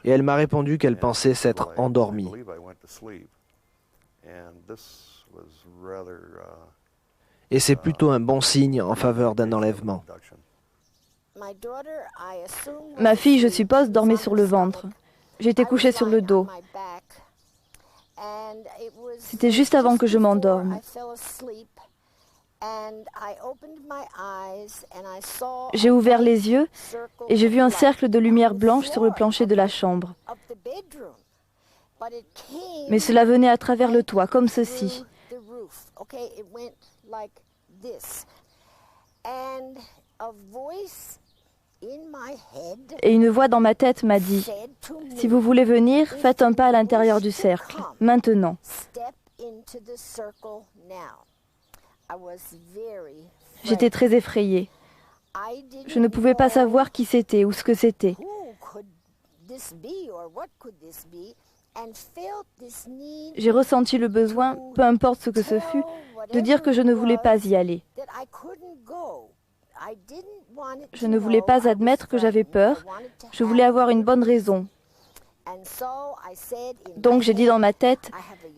S2: et elle m'a répondu qu'elle pensait s'être endormie. Et c'est plutôt un bon signe en faveur d'un enlèvement.
S9: Ma fille, je suppose, dormait sur le ventre. J'étais couchée sur le dos. C'était juste avant que je m'endorme. J'ai ouvert les yeux et j'ai vu un cercle de lumière blanche sur le plancher de la chambre. Mais cela venait à travers le toit, comme ceci. Et une voix dans ma tête m'a dit, « Si vous voulez venir, faites un pas à l'intérieur du cercle, maintenant. » J'étais très effrayée. Je ne pouvais pas savoir qui c'était ou ce que c'était. J'ai ressenti le besoin, peu importe ce que ce fut, de dire que je ne voulais pas y aller. Je ne voulais pas admettre que j'avais peur. Je voulais avoir une bonne raison. Donc j'ai dit dans ma tête,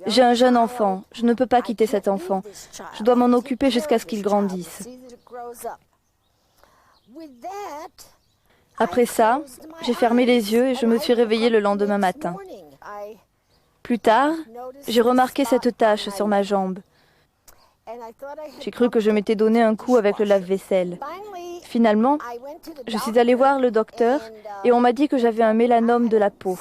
S9: j'ai un jeune enfant, je ne peux pas quitter cet enfant. Je dois m'en occuper jusqu'à ce qu'il grandisse. Après ça, j'ai fermé les yeux et je me suis réveillée le lendemain matin. Plus tard, j'ai remarqué cette tache sur ma jambe. J'ai cru que je m'étais donné un coup avec le lave-vaisselle. Finalement, je suis allée voir le docteur et on m'a dit que j'avais un mélanome de la peau.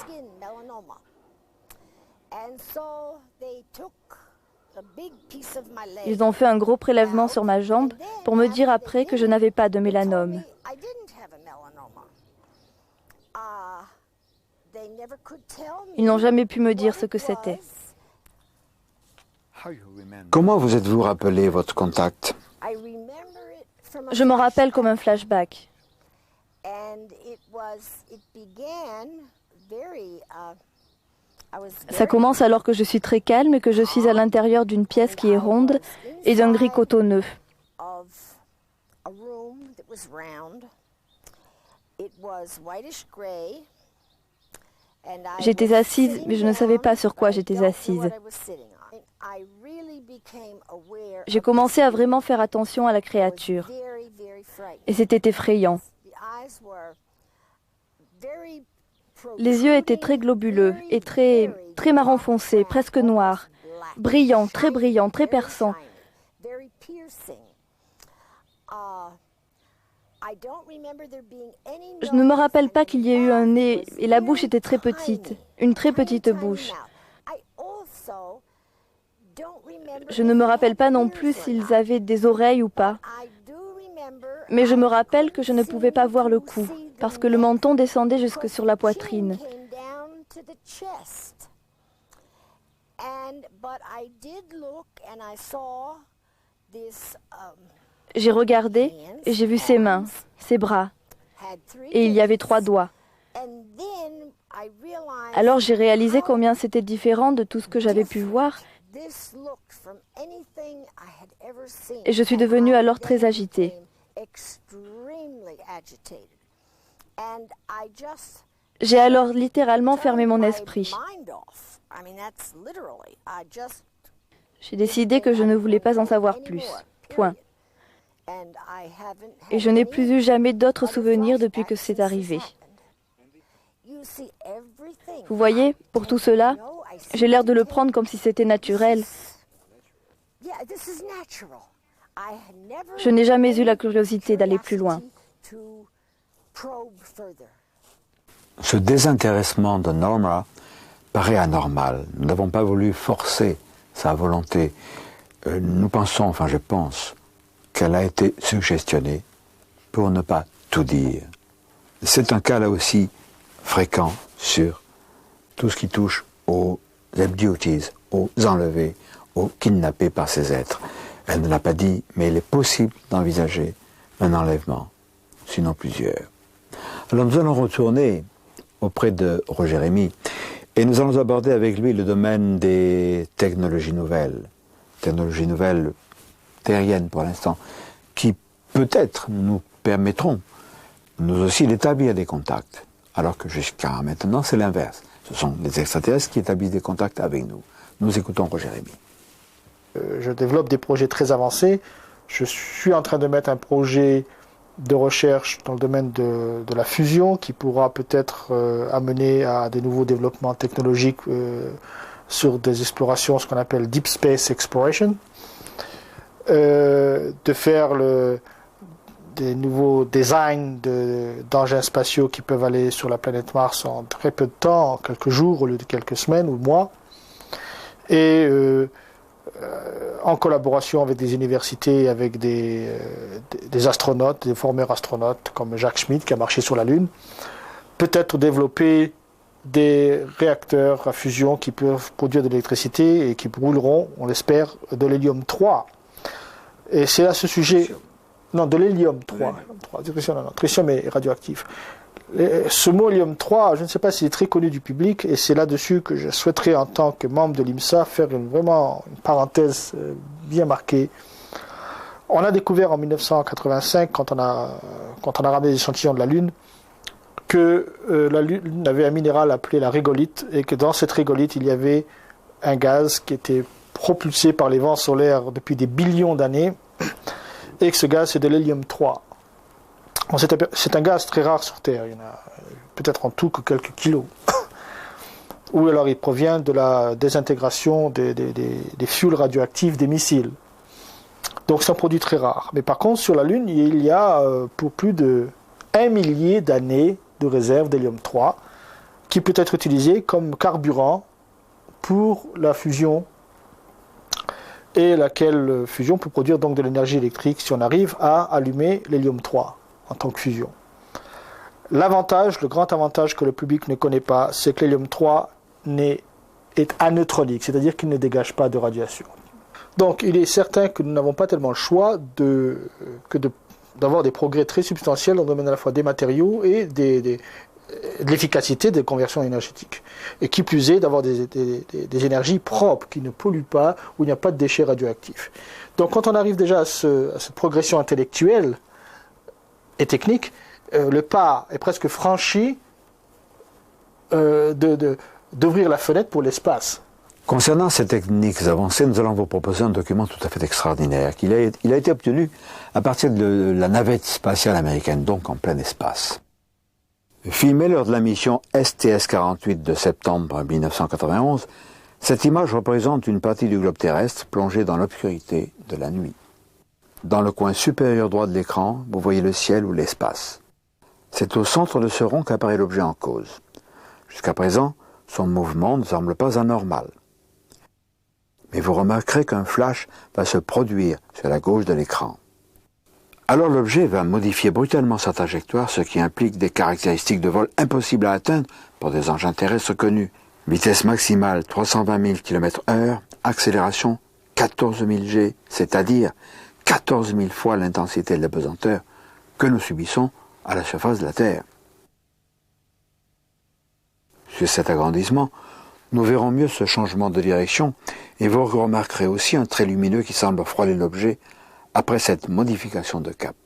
S9: Ils ont fait un gros prélèvement sur ma jambe pour me dire après que je n'avais pas de mélanome. Ils n'ont jamais pu me dire ce que c'était.
S1: Comment vous êtes-vous rappelé votre contact?
S9: Je m'en rappelle comme un flashback. Ça commence alors que je suis très calme et que je suis à l'intérieur d'une pièce qui est ronde et d'un gris cotonneux. J'étais assise, mais je ne savais pas sur quoi j'étais assise. J'ai commencé à vraiment faire attention à la créature. Et c'était effrayant. Les yeux étaient très globuleux et très marron foncé, presque noirs, brillants, très perçants. Je ne me rappelle pas qu'il y ait eu un nez et la bouche était très petite, une très petite bouche. Je ne me rappelle pas non plus s'ils avaient des oreilles ou pas. Mais je me rappelle que je ne pouvais pas voir le cou, parce que le menton descendait jusque sur la poitrine. J'ai regardé et j'ai vu ses mains, ses bras, et il y avait 3 doigts. Alors j'ai réalisé combien c'était différent de tout ce que j'avais pu voir, et je suis devenue alors très agitée. J'ai alors littéralement fermé mon esprit. J'ai décidé que je ne voulais pas en savoir plus. Point. Et je n'ai plus eu jamais d'autres souvenirs depuis que c'est arrivé. Vous voyez, pour tout cela, j'ai l'air de le prendre comme si c'était naturel. Je n'ai jamais eu la curiosité d'aller plus loin.
S1: Ce désintéressement de Norma paraît anormal. Nous n'avons pas voulu forcer sa volonté. Nous pensons, enfin je pense, qu'elle a été suggestionnée pour ne pas tout dire. C'est un cas là aussi fréquent sur tout ce qui touche aux abductees, aux enlevés, aux kidnappés par ces êtres. Elle ne l'a pas dit, mais il est possible d'envisager un enlèvement, sinon plusieurs. Alors nous allons retourner auprès de Roger Rémy et nous allons aborder avec lui le domaine des technologies nouvelles terriennes pour l'instant, peut-être nous permettront, nous aussi, d'établir des contacts. Alors que jusqu'à maintenant, c'est l'inverse. Ce sont les extraterrestres qui établissent des contacts avec nous. Nous écoutons Roger Rémy.
S11: Je développe des projets très avancés. Je suis en train de mettre un projet de recherche dans le domaine de la fusion qui pourra peut-être amener à des nouveaux développements technologiques sur des explorations, ce qu'on appelle Deep Space Exploration. De faire des nouveaux designs d'engins spatiaux qui peuvent aller sur la planète Mars en très peu de temps, en quelques jours au lieu de quelques semaines ou mois. Et en collaboration avec des universités, avec des astronautes, des formeurs astronautes comme Jacques Schmitt qui a marché sur la Lune, peut-être développer des réacteurs à fusion qui peuvent produire de l'électricité et qui brûleront, on l'espère, de l'hélium 3. Et c'est à ce sujet... Non, de l'hélium 3. Tritium est radioactif. Ce mot hélium 3, je ne sais pas s'il est très connu du public, et c'est là-dessus que je souhaiterais, en tant que membre de l'IMSA, faire vraiment une parenthèse bien marquée. On a découvert en 1985, quand on a ramené des échantillons de la Lune, que la Lune avait un minéral appelé la régolithe, et que dans cette régolithe, il y avait un gaz qui était propulsé par les vents solaires depuis des billions d'années, et que ce gaz, c'est de l'hélium 3. C'est un gaz très rare sur Terre, il y en a peut-être en tout que quelques kilos. Ou alors il provient de la désintégration des fuels radioactifs des missiles. Donc c'est un produit très rare. Mais par contre, sur la Lune, il y a pour plus de 1 millier d'années de réserve d'hélium 3 qui peut être utilisé comme carburant pour la fusion, et laquelle fusion peut produire donc de l'énergie électrique si on arrive à allumer l'hélium 3 en tant que fusion. L'avantage, le grand avantage que le public ne connaît pas, c'est que l'hélium 3 est aneutronique, c'est-à-dire qu'il ne dégage pas de radiation. Donc il est certain que nous n'avons pas tellement le choix d'avoir des progrès très substantiels dans le domaine à la fois des matériaux et de l'efficacité des conversions énergétiques. Et qui plus est, d'avoir des énergies propres, qui ne polluent pas, où il n'y a pas de déchets radioactifs. Donc quand on arrive déjà à cette progression intellectuelle et technique, le pas est presque franchi d'ouvrir la fenêtre pour l'espace.
S1: Concernant ces techniques avancées, nous allons vous proposer un document tout à fait extraordinaire. Il a été obtenu à partir de la navette spatiale américaine, donc en plein espace. Filmé lors de la mission STS-48 de septembre 1991, cette image représente une partie du globe terrestre plongée dans l'obscurité de la nuit. Dans le coin supérieur droit de l'écran, vous voyez le ciel ou l'espace. C'est au centre de ce rond qu'apparaît l'objet en cause. Jusqu'à présent, son mouvement ne semble pas anormal. Mais vous remarquerez qu'un flash va se produire sur la gauche de l'écran. Alors l'objet va modifier brutalement sa trajectoire, ce qui implique des caractéristiques de vol impossibles à atteindre pour des engins terrestres connus. Vitesse maximale 320 000 km/h, accélération 14 000 G, c'est-à-dire 14 000 fois l'intensité de la pesanteur que nous subissons à la surface de la Terre. Sur cet agrandissement, nous verrons mieux ce changement de direction et vous remarquerez aussi un trait lumineux qui semble frôler l'objet après cette modification de cap.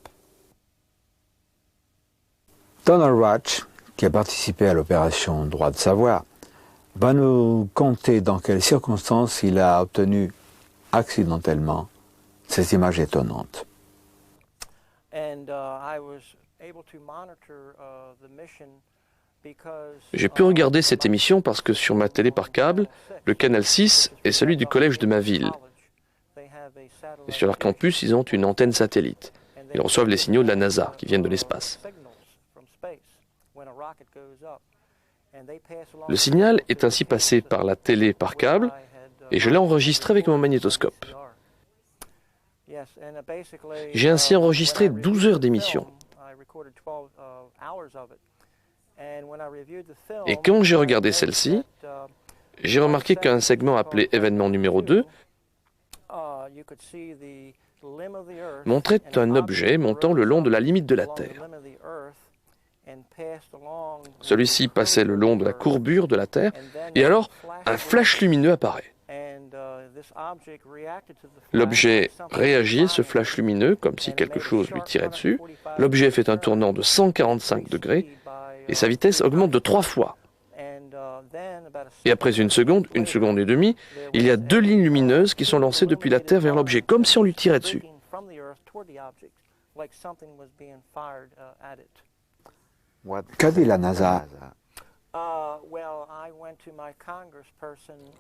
S1: Donald Ratch, qui a participé à l'opération Droit de savoir, va nous conter dans quelles circonstances il a obtenu accidentellement ces images étonnantes.
S7: J'ai pu regarder cette émission parce que sur ma télé par câble, le canal 6 est celui du collège de ma ville. Et sur leur campus, ils ont une antenne satellite. Ils reçoivent les signaux de la NASA qui viennent de l'espace. Le signal est ainsi passé par la télé par câble et je l'ai enregistré avec mon magnétoscope. J'ai ainsi enregistré 12 heures d'émission. Et quand j'ai regardé celle-ci, j'ai remarqué qu'un segment appelé événement numéro 2 montrait un objet montant le long de la limite de la Terre. Celui-ci passait le long de la courbure de la Terre, et alors un flash lumineux apparaît. L'objet réagit à ce flash lumineux comme si quelque chose lui tirait dessus. L'objet fait un tournant de 145 degrés et sa vitesse augmente de 3 fois. Et après une seconde et demie, il y a 2 lignes lumineuses qui sont lancées depuis la Terre vers l'objet, comme si on lui tirait dessus.
S1: Qu'a dit la NASA?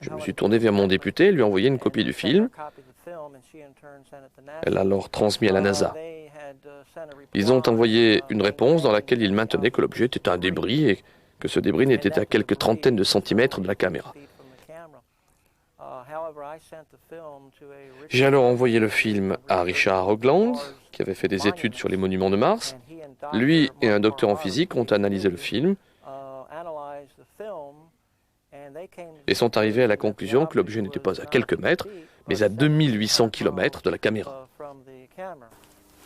S7: Je me suis tourné vers mon député et lui ai envoyé une copie du film. Elle a alors transmis à la NASA. Ils ont envoyé une réponse dans laquelle ils maintenaient que l'objet était un débris et que ce débris n'était à quelques trentaines de centimètres de la caméra. J'ai alors envoyé le film à Richard Hoagland, qui avait fait des études sur les monuments de Mars. Lui et un docteur en physique ont analysé le film et sont arrivés à la conclusion que l'objet n'était pas à quelques mètres, mais à 2800 km de la caméra.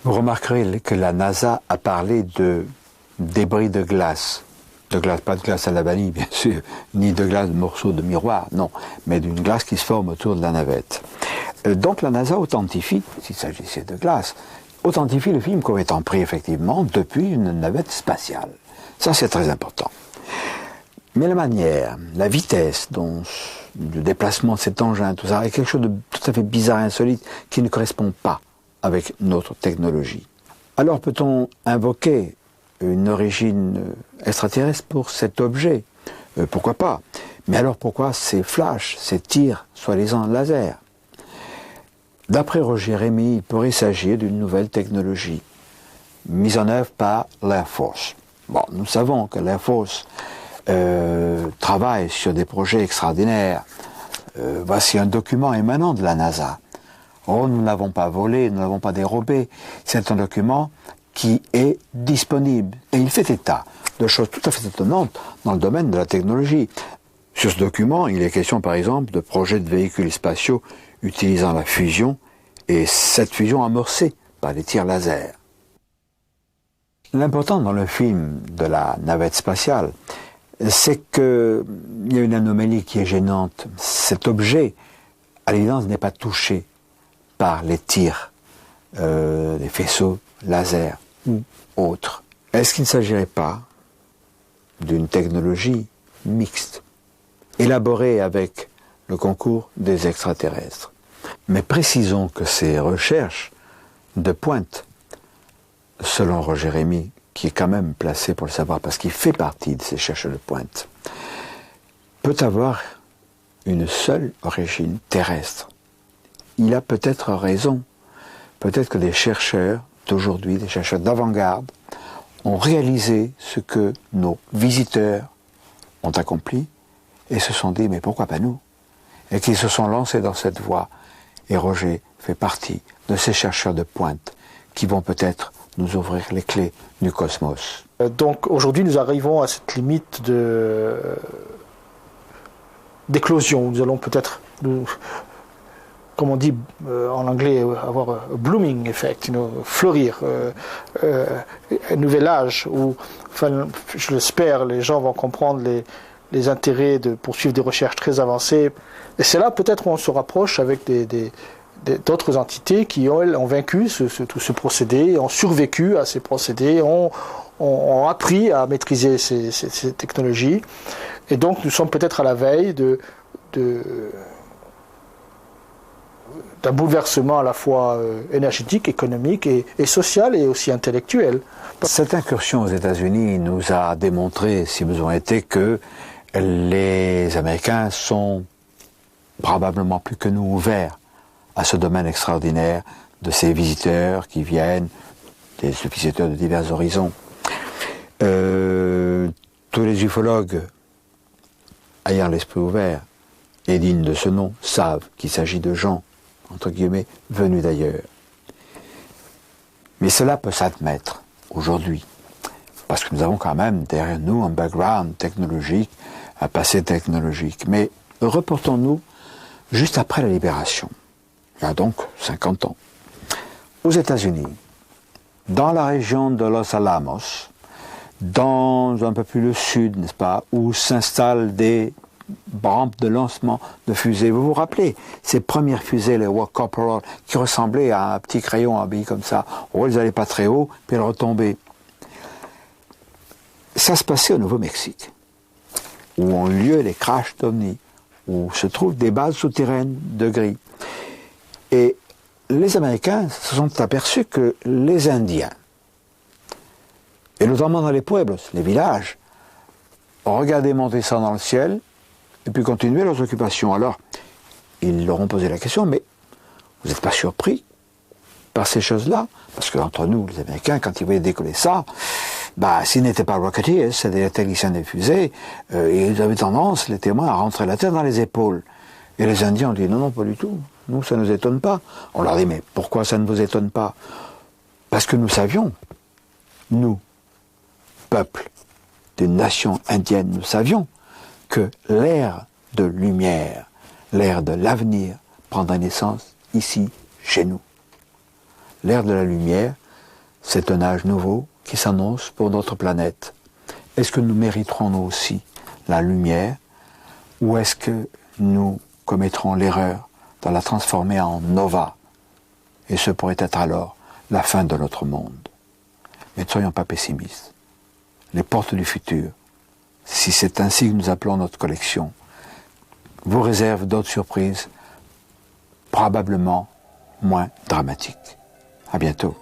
S1: Vous remarquerez que la NASA a parlé de débris de glace. De glace, pas de glace à la vanille, bien sûr, ni de glace de morceaux de miroir, non, mais d'une glace qui se forme autour de la navette. Donc la NASA authentifie, s'il s'agissait de glace, authentifie le film comme étant pris effectivement depuis une navette spatiale. Ça, c'est très important. Mais la manière, la vitesse dont le déplacement de cet engin, tout ça, est quelque chose de tout à fait bizarre et insolite qui ne correspond pas avec notre technologie. Alors peut-on invoquer une origine extraterrestre pour cet objet? Pourquoi pas? Mais alors pourquoi ces flashs, ces tirs soi-disant laser? D'après Roger Rémy, il pourrait s'agir d'une nouvelle technologie mise en œuvre par l'Air Force. Bon, nous savons que l'Air Force travaille sur des projets extraordinaires. Voici un document émanant de la NASA. Oh, nous ne l'avons pas volé, nous ne l'avons pas dérobé. C'est un document qui est disponible. Et il fait état de choses tout à fait étonnantes dans le domaine de la technologie. Sur ce document, il est question par exemple de projets de véhicules spatiaux utilisant la fusion, et cette fusion amorcée par des tirs laser. L'important dans le film de la navette spatiale, c'est qu'il y a une anomalie qui est gênante. Cet objet, à l'évidence, n'est pas touché par les tirs, des faisceaux laser ou autres. Est-ce qu'il ne s'agirait pas d'une technologie mixte, élaborée avec le concours des extraterrestres? Mais précisons que ces recherches de pointe, selon Roger Rémy, qui est quand même placé pour le savoir parce qu'il fait partie de ces chercheurs de pointe, peut avoir une seule origine terrestre. Il a peut-être raison. Peut-être que des chercheurs d'aujourd'hui, des chercheurs d'avant-garde, ont réalisé ce que nos visiteurs ont accompli et se sont dit, mais pourquoi pas nous? Et qu'ils se sont lancés dans cette voie. Et Roger fait partie de ces chercheurs de pointe qui vont peut-être nous ouvrir les clés du cosmos.
S11: Donc aujourd'hui, nous arrivons à cette limite d'éclosion. Nous allons peut-être, comme on dit en anglais, avoir un blooming effect, fleurir, un nouvel âge où, enfin, je l'espère, les gens vont comprendre les intérêts de poursuivre des recherches très avancées. Et c'est là peut-être où on se rapproche avec d'autres entités qui ont vaincu tout ce procédé, ont survécu à ces procédés, ont appris à maîtriser ces technologies. Et donc nous sommes peut-être à la veille d'un bouleversement à la fois énergétique, économique et social et aussi intellectuel.
S1: Cette incursion aux États-Unis nous a démontré, si besoin était, que les Américains sont probablement plus que nous ouverts à ce domaine extraordinaire de ces visiteurs qui viennent, des visiteurs de divers horizons. Tous les ufologues ayant l'esprit ouvert et dignes de ce nom savent qu'il s'agit de gens, entre guillemets, venus d'ailleurs. Mais cela peut s'admettre aujourd'hui, parce que nous avons quand même derrière nous un background technologique, un passé technologique. Mais reportons-nous juste après la libération, il y a donc 50 ans, aux États-Unis, dans la région de Los Alamos, dans un peu plus le sud, n'est-ce pas, où s'installent des rampe de lancement de fusées. Vous vous rappelez ces premières fusées, les Walk Corporal, qui ressemblaient à un petit crayon habillé comme ça. Oh, elles n'allaient pas très haut, puis elles retombaient. Ça se passait au Nouveau-Mexique, où ont eu lieu les crashs d'OVNI, où se trouvent des bases souterraines de gris. Et les Américains se sont aperçus que les Indiens, et notamment dans les pueblos, les villages, regardaient monter ça dans le ciel, et puis continuaient leurs occupations. Alors, ils leur ont posé la question, mais vous n'êtes pas surpris par ces choses-là? Parce que entre nous, les Américains, quand ils voyaient décoller ça, s'ils n'étaient pas Rocketeers, c'est des techniciens des fusées, ils avaient tendance, les témoins, à rentrer la tête dans les épaules. Et les Indiens ont dit, non, pas du tout. Nous, ça ne nous étonne pas. On leur dit, mais pourquoi ça ne vous étonne pas? Parce que nous savions, nous, peuple d'une nation indienne, nous savions que l'ère de lumière, l'ère de l'avenir, prendrait naissance ici, chez nous. L'ère de la lumière, c'est un âge nouveau qui s'annonce pour notre planète. Est-ce que nous mériterons nous aussi la lumière, ou est-ce que nous commettrons l'erreur de la transformer en nova? Et ce pourrait être alors la fin de notre monde. Mais ne soyons pas pessimistes. Les portes du futur, si c'est ainsi que nous appelons notre collection, vous réservent d'autres surprises, probablement moins dramatiques. À bientôt.